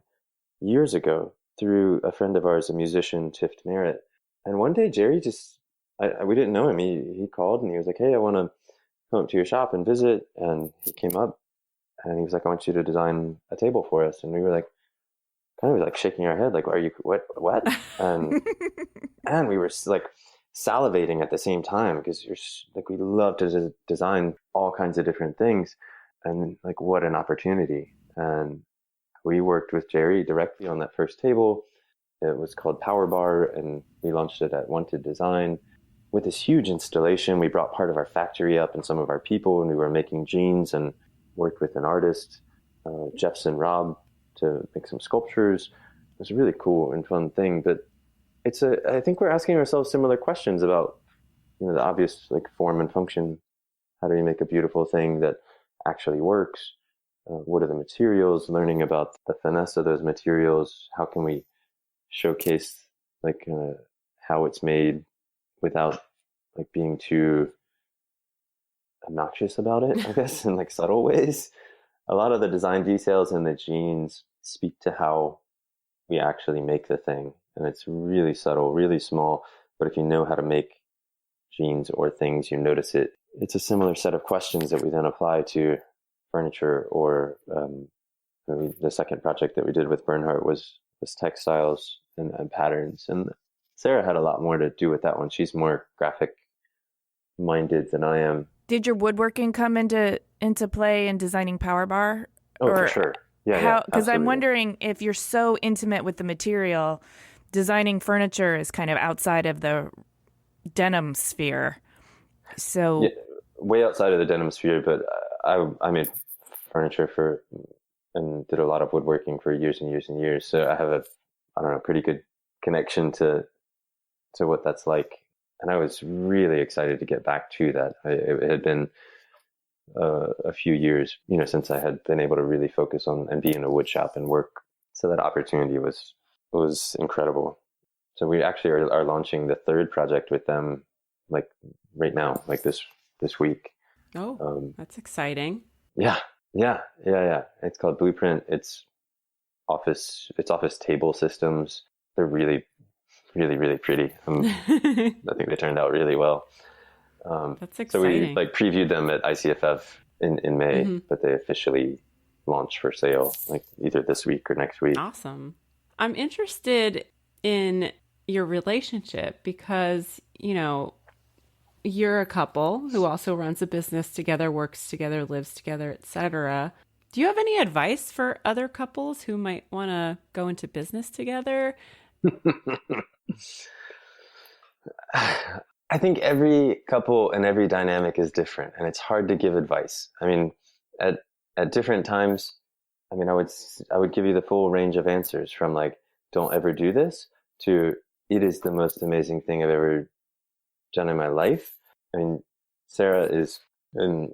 years ago through a friend of ours, a musician, Tift Merritt. And one day Jerry we didn't know him. He called and he was like, "Hey, I want to come up to your shop and visit." And he came up and he was like, "I want you to design a table for us." And we were like, kind of like shaking our head, like, "Are you, what?" And, and we were like salivating at the same time because we love to design all kinds of different things. And like, what an opportunity. And we worked with Jerry directly on that first table. It was called Power Bar, and we launched it at Wanted Design with this huge installation. We brought part of our factory up and some of our people, and we were making jeans and worked with an artist, Jeffson Rob, to make some sculptures. It was a really cool and fun thing. But I think we're asking ourselves similar questions about, the obvious like form and function. How do you make a beautiful thing that actually works? What are the materials? Learning about the finesse of those materials. How can we showcase like how it's made without like being too obnoxious about it, I guess, in like subtle ways. A lot of the design details in the jeans speak to how we actually make the thing. And it's really subtle, really small. But if you know how to make jeans or things, you notice it. It's a similar set of questions that we then apply to furniture or the second project that we did with Bernhardt was textiles and patterns. And Sarah had a lot more to do with that one. She's more graphic minded than I am. Did your woodworking come into play in designing Power Bar? Oh, for sure. Yeah. Because I'm wondering if you're so intimate with the material, designing furniture is kind of outside of the denim sphere. So way outside of the denim sphere, but I made furniture and did a lot of woodworking for years and years and years. So I have a pretty good connection to what that's like. And I was really excited to get back to that. It had been a few years, since I had been able to really focus on and be in a wood shop and work. So that opportunity was incredible. So we actually are launching the third project with them, like right now, like this week. Oh, that's exciting. Yeah. It's called Blueprint. It's office table systems. They're really, really, really pretty. I think they turned out really well. That's exciting. So we like previewed them at ICFF in May, mm-hmm. but they officially launched for sale like either this week or next week. Awesome. I'm interested in your relationship because, you're a couple who also runs a business together, works together, lives together, etc. Do you have any advice for other couples who might want to go into business together? I think every couple and every dynamic is different, and it's hard to give advice. I mean, at different times, I mean, I would give you the full range of answers, from like, don't ever do this, to it is the most amazing thing I've ever done in my life. I mean, Sarah is an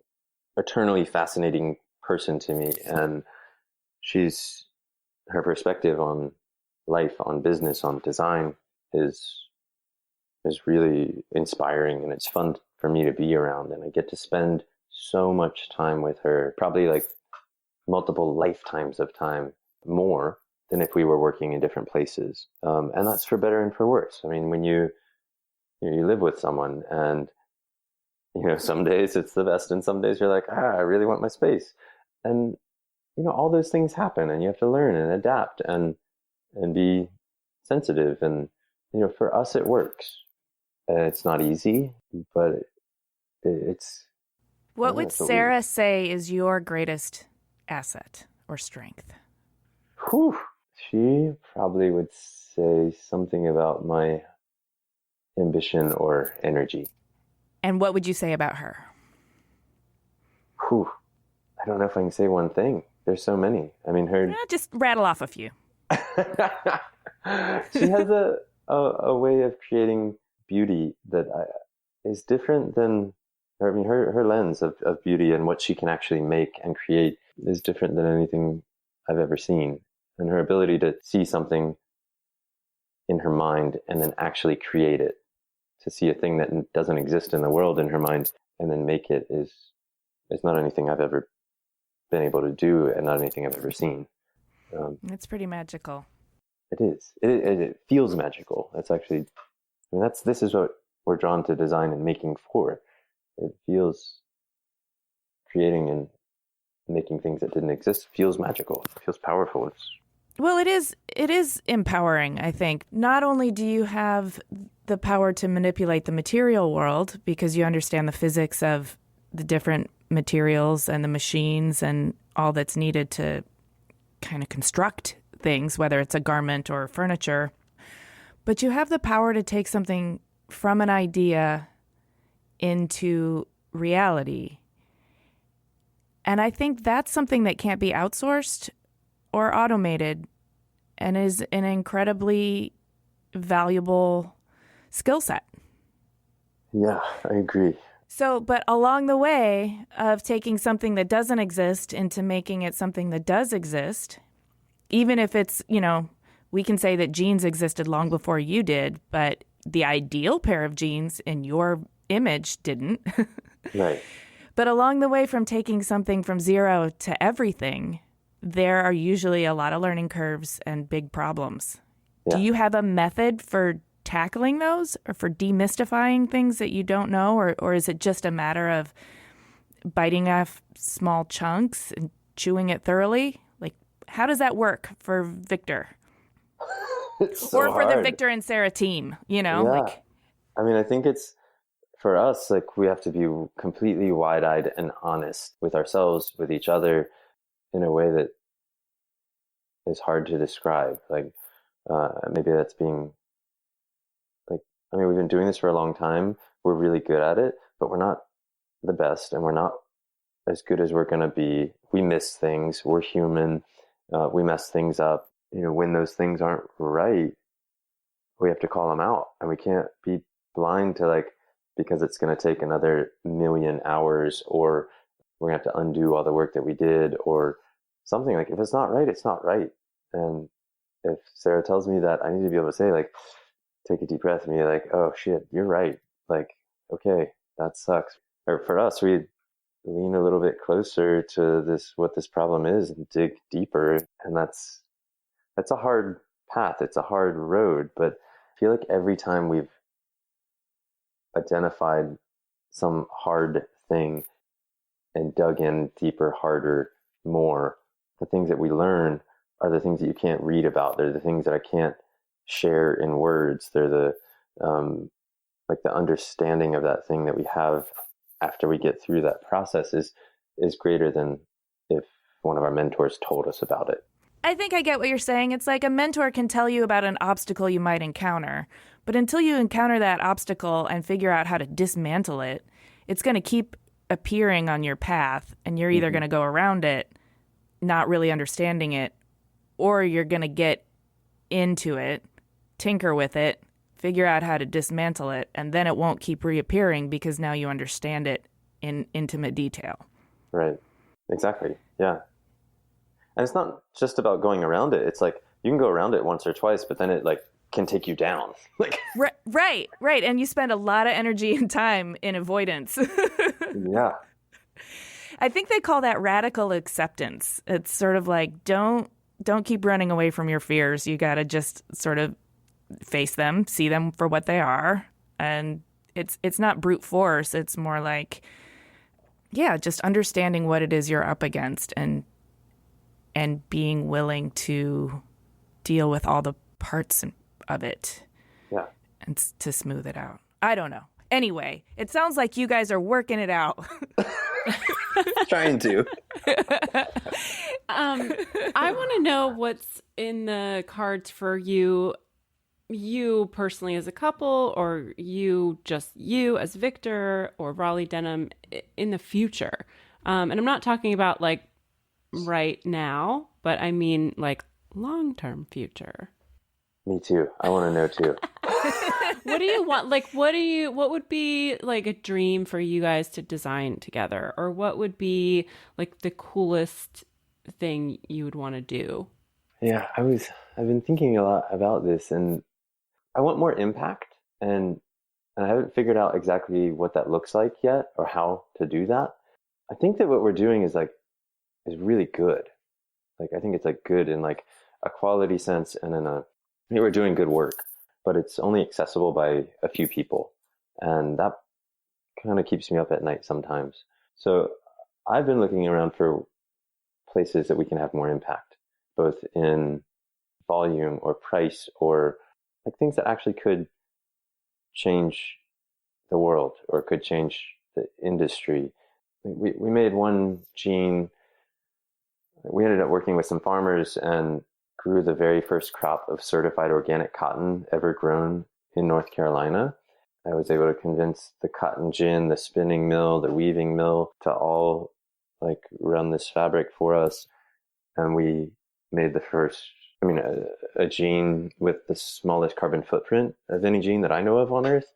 eternally fascinating person to me, and her perspective on life, on business, on design is really inspiring, and it's fun for me to be around, and I get to spend so much time with her, probably like multiple lifetimes of time more than if we were working in different places. And that's for better and for worse. I mean, when you live with someone, and some days it's the best, and some days you're like, I really want my space. And all those things happen, and you have to learn and adapt and be sensitive. And for us, it works. It's not easy, but it's. What would Sarah say is your greatest asset or strength? Whew. She probably would say something about my ambition or energy. And what would you say about her? Whew. I don't know if I can say one thing. There's so many. I mean, just rattle off a few. She has a way of creating beauty that is different than, I mean, her lens of beauty and what she can actually make and create is different than anything I've ever seen. And her ability to see something in her mind and then actually create it, to see a thing that doesn't exist in the world in her mind and then make it, is not anything I've ever been able to do, and not anything I've ever seen. It's pretty magical. It is. It feels magical. It's actually, I mean, this is what we're drawn to design and making for. It feels, creating and making things that didn't exist feels magical. It feels powerful. Well, it is empowering, I think. Not only do you have the power to manipulate the material world, because you understand the physics of the different materials and the machines and all that's needed to kind of construct things, whether it's a garment or furniture, but you have the power to take something from an idea into reality. And I think that's something that can't be outsourced or automated, and is an incredibly valuable skill set. Yeah, I agree. So, but along the way of taking something that doesn't exist into making it something that does exist, even if it's, we can say that jeans existed long before you did, but the ideal pair of jeans in your image didn't. Right. But along the way from taking something from zero to everything, there are usually a lot of learning curves and big problems. Yeah. Do you have a method for tackling those, or for demystifying things that you don't know, or is it just a matter of biting off small chunks and chewing it thoroughly? Like, how does that work for Victor? It's so or for hard. The Victor and Sarah team, Yeah. I mean, I think it's, for us, like, we have to be completely wide-eyed and honest with ourselves, with each other, in a way that is hard to describe. Like, maybe that's being, like, I mean, we've been doing this for a long time. We're really good at it, but we're not the best, and we're not as good as we're going to be. We miss things. We're human. We mess things up. When those things aren't right, we have to call them out, and we can't be blind to, like, because it's going to take another 1,000,000 hours, or we're going to have to undo all the work that we did, or something. Like, if it's not right, it's not right. And if Sarah tells me that, I need to be able to say, like, take a deep breath and be like, oh shit, you're right. Like, okay, that sucks. Or for us, we lean a little bit closer to what this problem is, and dig deeper. And that's a hard path. It's a hard road, but I feel like every time we've identified some hard thing and dug in deeper, harder, more, the things that we learn are the things that you can't read about. They're the things that I can't share in words. They're the like, the understanding of that thing that we have after we get through that process is greater than if one of our mentors told us about it. I think I get what you're saying. It's like a mentor can tell you about an obstacle you might encounter, but until you encounter that obstacle and figure out how to dismantle it, it's going to keep appearing on your path, and you're either going to go around it, not really understanding it, or you're going to get into it, tinker with it, figure out how to dismantle it, and then it won't keep reappearing because now you understand it in intimate detail. Right. Exactly. Yeah. And it's not just about going around it. It's like you can go around it once or twice, but then it like can take you down. Like right. And you spend a lot of energy and time in avoidance. Yeah. I think they call that radical acceptance. It's sort of like don't keep running away from your fears. You got to just sort of face them, see them for what they are, and it's not brute force. It's more like just understanding what it is you're up against and being willing to deal with all the parts of it. Yeah. And to smooth it out. I don't know. Anyway, it sounds like you guys are working it out. Trying to. I want to know what's in the cards for you personally as a couple, or you as Victor or Raleigh Denim in the future. And I'm not talking about like right now, but I mean like long-term future. Me too. I want to know too. What do you want? Like, what would be like a dream for you guys to design together? Or what would be like the coolest thing you would want to do? Yeah, I've been thinking a lot about this, and I want more impact, and I haven't figured out exactly what that looks like yet or how to do that. I think that what we're doing is really good. Like, I think it's like good in like a quality sense and we're doing good work, but it's only accessible by a few people. And that kind of keeps me up at night sometimes. So I've been looking around for places that we can have more impact, both in volume or price or like things that actually could change the world or could change the industry. We made one jean. We ended up working with some farmers and grew the very first crop of certified organic cotton ever grown in North Carolina. I was able to convince the cotton gin, the spinning mill, the weaving mill to all like run this fabric for us. And we made the first, a jean with the smallest carbon footprint of any jean that I know of on earth.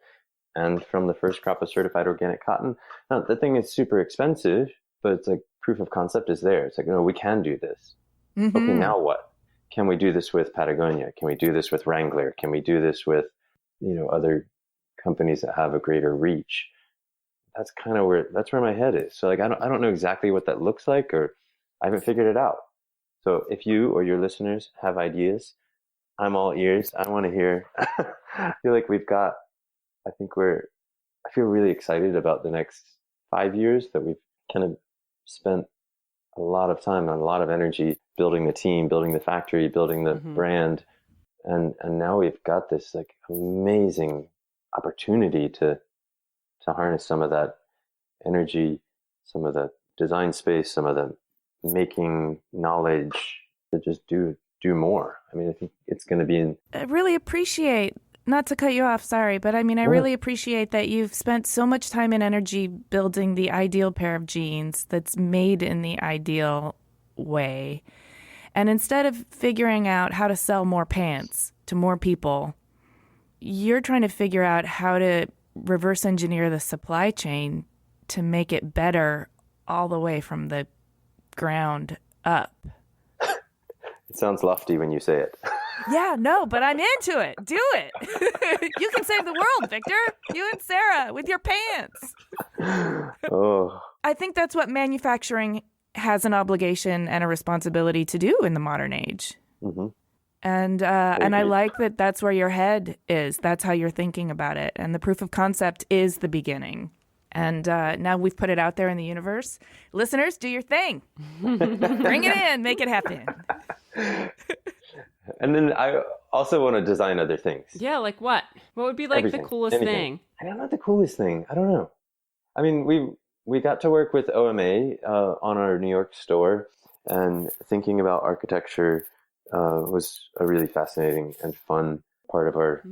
And from the first crop of certified organic cotton. Now, the thing is super expensive, but it's like proof of concept is there. It's like, no, we can do this. Mm-hmm. Okay, now what? Can we do this with Patagonia? Can we do this with Wrangler? Can we do this with, other companies that have a greater reach? That's kind of where my head is. So like, I don't know exactly what that looks like, or I haven't figured it out. So if you or your listeners have ideas, I'm all ears. I want to hear. I feel like I feel really excited about the next 5 years that we've kind of spent a lot of time and a lot of energy building the team, building the factory, building the brand. And now we've got this like amazing opportunity to harness some of that energy, some of the design space, some of the making knowledge to just do more. I think it's going to be I really appreciate, not to cut you off, sorry, but I really appreciate that you've spent so much time and energy building the ideal pair of jeans that's made in the ideal way. And instead of figuring out how to sell more pants to more people, you're trying to figure out how to reverse engineer the supply chain to make it better all the way from the ground up. It sounds lofty when you say it. Yeah, no, but I'm into it. Do it. You can save the world, Victor. You and Sarah with your pants. Oh. I think that's what manufacturing has an obligation and a responsibility to do in the modern age. Mm-hmm. And I like that that's where your head is. That's how you're thinking about it. And the proof of concept is the beginning. And now we've put it out there in the universe. Listeners, do your thing. Bring it in. Make it happen. And then I also want to design other things. Yeah, like what? What would be like the coolest thing? I don't know the coolest thing. I don't know. We got to work with OMA on our New York store and thinking about architecture was a really fascinating and fun part of our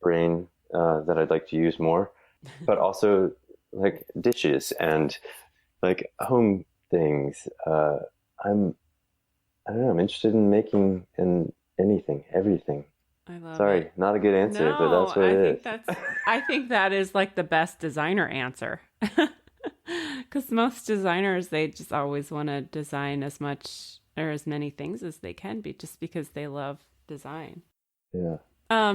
brain that I'd like to use more. But also like dishes and like home things. I don't know, I'm interested in making anything, everything. I love Sorry, it. not a good answer, but that's what it is. I think that is like the best designer answer. Because most designers, they just always want to design as much or as many things as they can be just because they love design. Yeah.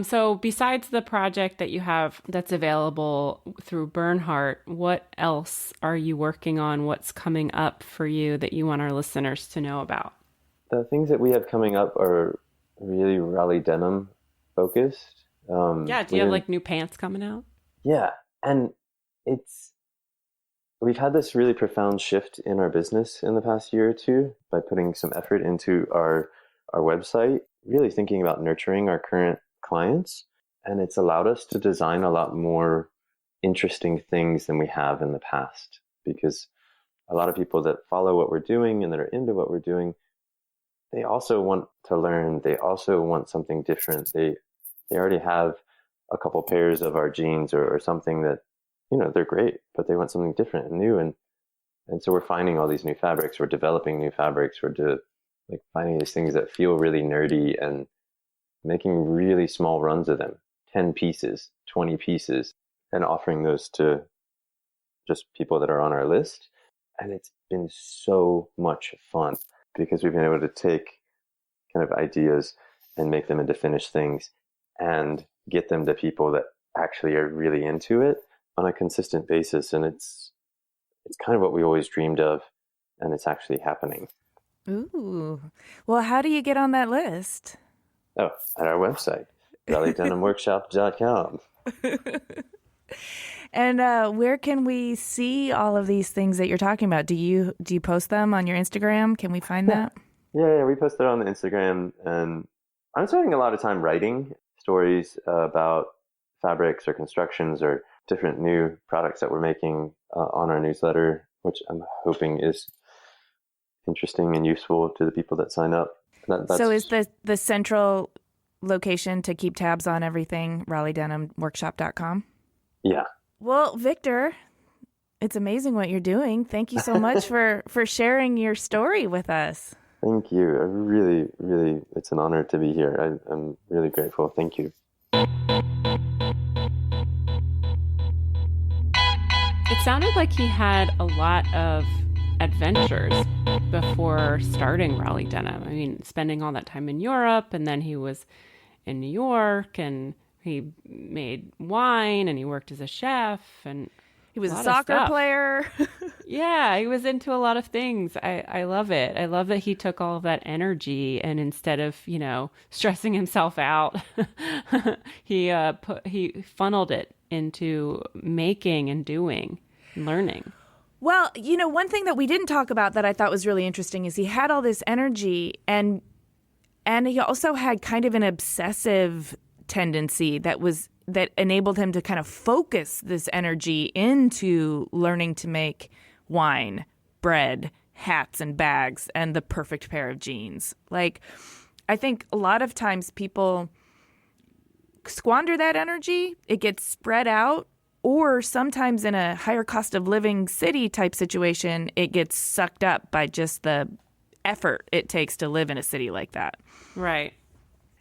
So besides the project that you have that's available through Bernhardt, what else are you working on? What's coming up for you that you want our listeners to know about? The things that we have coming up are really Raleigh Denim focused. Do you have like new pants coming out? Yeah. And we've had this really profound shift in our business in the past year or two by putting some effort into our website, really thinking about nurturing our current clients. And it's allowed us to design a lot more interesting things than we have in the past, because a lot of people that follow what we're doing and that are into what we're doing, they also want to learn. They also want something different. They already have a couple pairs of our jeans or something that, they're great, but they want something different and new. And so we're finding all these new fabrics. We're developing new fabrics. We're finding these things that feel really nerdy and making really small runs of them, 10 pieces, 20 pieces, and offering those to just people that are on our list. And it's been so much fun because we've been able to take kind of ideas and make them into finished things and get them to people that actually are really into it on a consistent basis. And it's kind of what we always dreamed of, and it's actually happening. Ooh. Well, how do you get on that list? Oh, at our website, RaleighDenimWorkshop.com. And where can we see all of these things that you're talking about? Do you post them on your Instagram? Can we find that? Yeah, we post it on the Instagram. And I'm spending a lot of time writing stories about fabrics or constructions or different new products that we're making on our newsletter, which I'm hoping is interesting and useful to the people that sign up. So is the central location to keep tabs on everything RaleighDenimWorkshop.com? Yeah. Well, Victor, it's amazing what you're doing. Thank you so much for sharing your story with us. Thank you. I really, really, it's an honor to be here. I'm really grateful. Thank you. It sounded like he had a lot of adventures before starting Raleigh Denim. I mean, spending all that time in Europe, and then he was in New York, and he made wine, and he worked as a chef, and he was a soccer player. Yeah, he was into a lot of things. I love it. I love that he took all of that energy, and instead of, stressing himself out, he funneled it into making and doing and learning. Well, one thing that we didn't talk about that I thought was really interesting is he had all this energy, and he also had kind of an obsessive tendency that enabled him to kind of focus this energy into learning to make wine, bread, hats, and bags, and the perfect pair of jeans. Like, I think a lot of times people squander that energy. It gets spread out, or sometimes in a higher cost of living city type situation, it gets sucked up by just the effort it takes to live in a city like that. Right.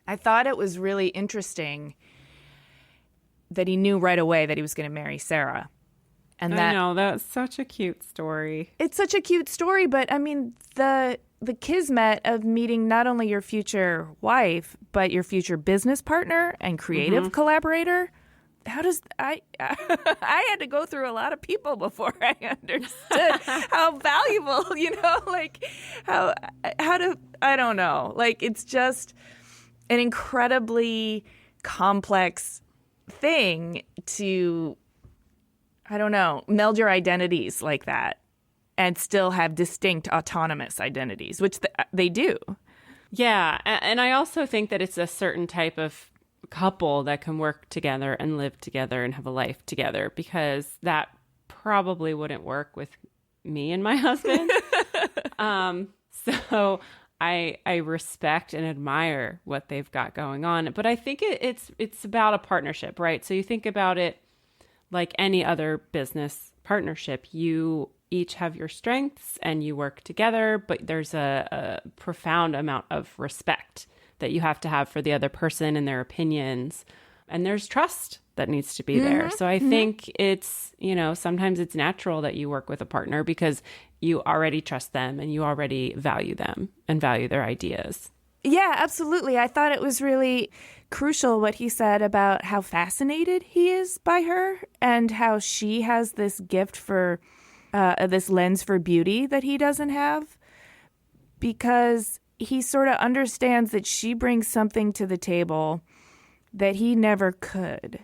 I thought it was really interesting that he knew right away that he was going to marry Sarah. And I know, that's such a cute story. It's such a cute story, but I mean, the kismet of meeting not only your future wife, but your future business partner and creative collaborator. How does I had to go through a lot of people before I understood how valuable, I don't know. Like, it's just an incredibly complex thing to, meld your identities like that and still have distinct autonomous identities, which they do. Yeah. And I also think that it's a certain type of couple that can work together and live together and have a life together, because that probably wouldn't work with me and my husband. So I respect and admire what they've got going on, but I think it's about a partnership, right? So you think about it like any other business partnership. You each have your strengths and you work together, but there's a profound amount of respect that you have to have for the other person and their opinions. And there's trust that needs to be there. So I think it's, sometimes it's natural that you work with a partner because you already trust them and you already value them and value their ideas. Yeah, absolutely. I thought it was really crucial what he said about how fascinated he is by her and how she has this gift for this lens for beauty that he doesn't have, because he sort of understands that she brings something to the table that he never could.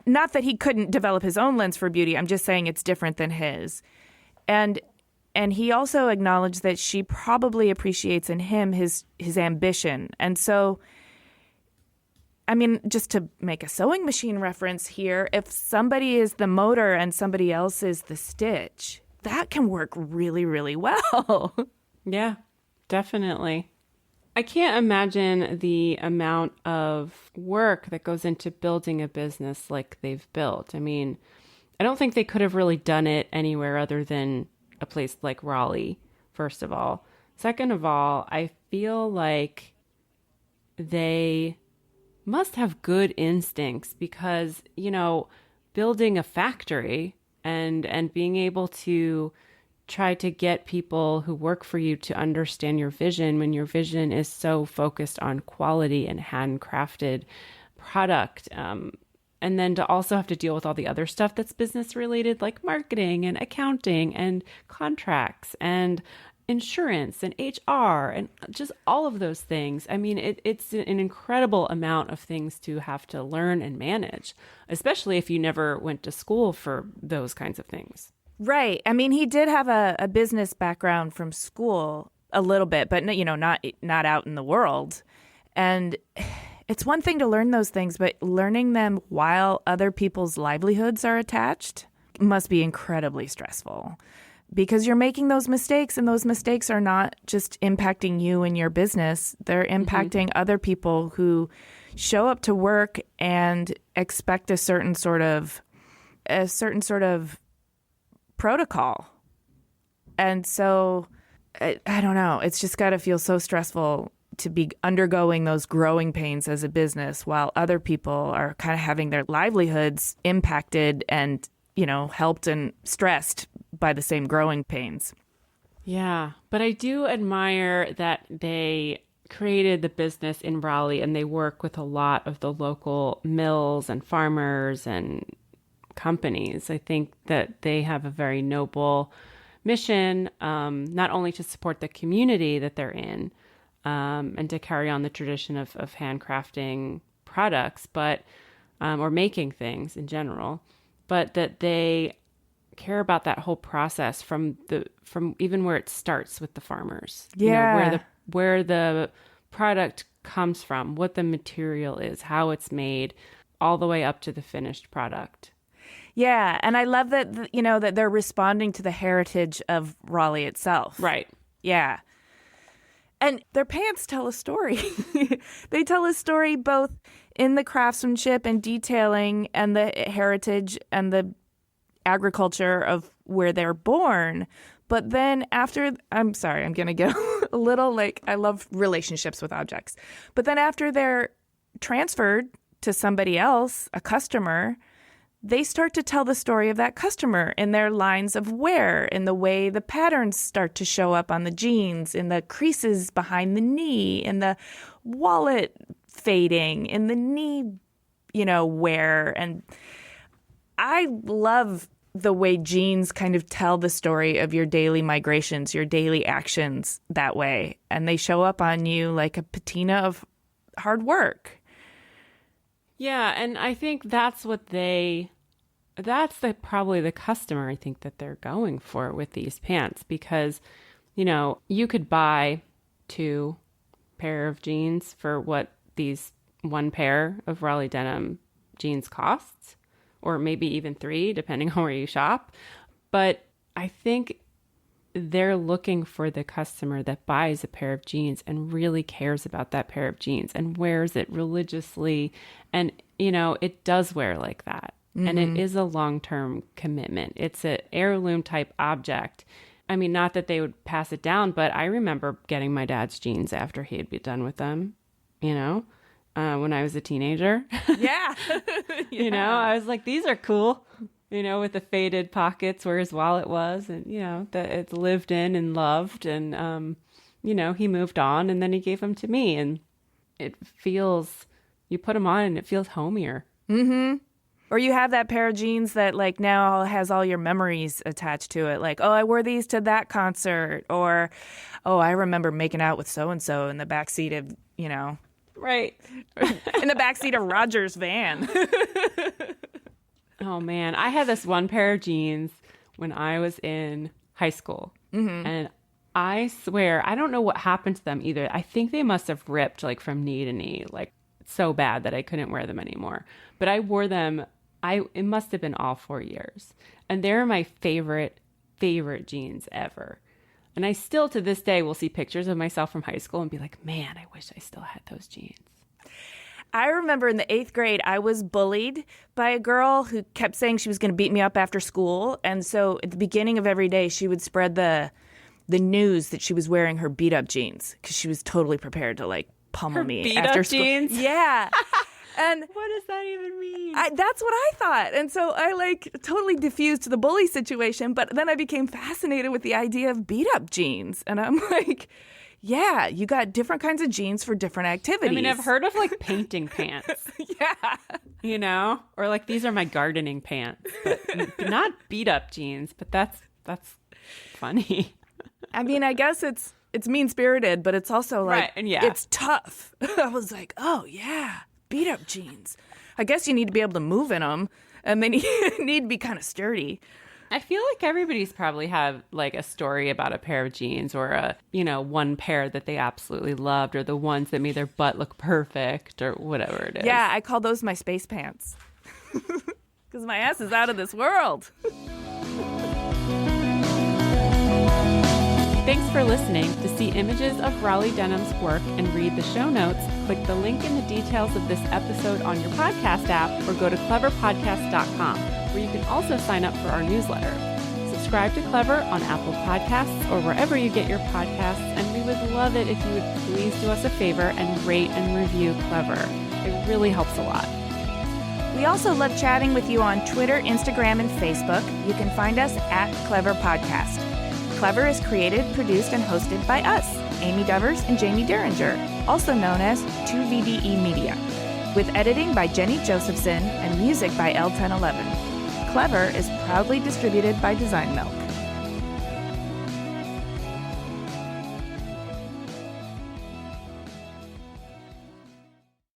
Not that he couldn't develop his own lens for beauty. I'm just saying it's different than his. And he also acknowledged that she probably appreciates in him his ambition. And so, I mean, just to make a sewing machine reference here, if somebody is the motor and somebody else is the stitch, that can work really, really well. Yeah, definitely. I can't imagine the amount of work that goes into building a business like they've built. I mean, I don't think they could have really done it anywhere other than a place like Raleigh, first of all. Second of all, I feel like they must have good instincts because, building a factory and being able to try to get people who work for you to understand your vision when your vision is so focused on quality and handcrafted product. And then to also have to deal with all the other stuff that's business related, like marketing and accounting and contracts and insurance and HR and just all of those things. I mean, it's an incredible amount of things to have to learn and manage, especially if you never went to school for those kinds of things. Right. I mean, he did have a business background from school a little bit, but not out in the world. And it's one thing to learn those things, but learning them while other people's livelihoods are attached must be incredibly stressful because you're making those mistakes, and those mistakes are not just impacting you and your business. They're impacting other people who show up to work and expect a certain sort of protocol. And so I don't know, it's just got to feel so stressful to be undergoing those growing pains as a business while other people are kind of having their livelihoods impacted and, helped and stressed by the same growing pains. Yeah, but I do admire that they created the business in Raleigh and they work with a lot of the local mills and farmers and companies. I think that they have a very noble mission, not only to support the community that they're in and to carry on the tradition of handcrafting products, but or making things in general, but that they care about that whole process from even where it starts with the farmers. Yeah, where the product comes from, what the material is, how it's made, all the way up to the finished product. Yeah, and I love that that they're responding to the heritage of Raleigh itself. Right. Yeah. And their pants tell a story. They tell a story both in the craftsmanship and detailing and the heritage and the agriculture of where they're born. But then after, I'm sorry, I'm going to get a little I love relationships with objects. But then after they're transferred to somebody else, a customer, they start to tell the story of that customer in their lines of wear, in the way the patterns start to show up on the jeans, in the creases behind the knee, in the wallet fading, in the knee, wear. And I love the way jeans kind of tell the story of your daily migrations, your daily actions that way. And they show up on you like a patina of hard work. Yeah, and I think that's probably the customer I think that they're going for with these pants, because, you could buy 2 pair of jeans for what these 1 pair of Raleigh denim jeans costs, or maybe even 3, depending on where you shop. But I think they're looking for the customer that buys a pair of jeans and really cares about that pair of jeans and wears it religiously. And, it does wear like that. And it is a long-term commitment. It's an heirloom type object. I mean, not that they would pass it down, but I remember getting my dad's jeans after he'd be done with them, when I was a teenager. Yeah. I was like, these are cool, with the faded pockets where his wallet was, and, that it's lived in and loved. And, he moved on, and then he gave them to me, and you put them on and it feels homier. Mm-hmm. Or you have that pair of jeans that like now has all your memories attached to it. Like, oh, I wore these to that concert. Or, oh, I remember making out with so-and-so in the backseat of, Right. in the backseat of Roger's van. Oh, man. I had this one pair of jeans when I was in high school. Mm-hmm. And I swear, I don't know what happened to them either. I think they must have ripped like from knee to knee, like so bad that I couldn't wear them anymore. But I wore them. It must have been all 4 years. And they're my favorite jeans ever. And I still to this day will see pictures of myself from high school and be like, man, I wish I still had those jeans. I remember in the 8th grade, I was bullied by a girl who kept saying she was going to beat me up after school. And so at the beginning of every day, she would spread the news that she was wearing her beat up jeans because she was totally prepared to like pummel me after school. Jeans? Yeah. And what does that even mean? That's what I thought. And so I like totally diffused the bully situation. But then I became fascinated with the idea of beat up jeans. And I'm like, yeah, you got different kinds of jeans for different activities. I mean, I've heard of like painting pants. Yeah. Or like these are my gardening pants, but not beat up jeans. But that's funny. I mean, I guess it's mean spirited, but it's also like, right, and yeah. It's tough. I was like, oh yeah. Beat up jeans. I guess you need to be able to move in them, and they need to be kind of sturdy. I feel like everybody's probably have like a story about a pair of jeans or one pair that they absolutely loved, or the ones that made their butt look perfect or whatever it is. Yeah, I call those my space pants because my ass is out of this world. Thanks for listening. To see images of Raleigh Denim's work and read the show notes, click the link in the details of this episode on your podcast app or go to cleverpodcast.com, where you can also sign up for our newsletter. Subscribe to Clever on Apple Podcasts or wherever you get your podcasts, and we would love it if you would please do us a favor and rate and review Clever. It really helps a lot. We also love chatting with you on Twitter, Instagram, and Facebook. You can find us at Clever Podcast. Clever is created, produced, and hosted by us, Amy Devers and Jamie Derringer, also known as 2VDE Media, with editing by Jenny Josephson and music by L1011. Clever is proudly distributed by Design Milk.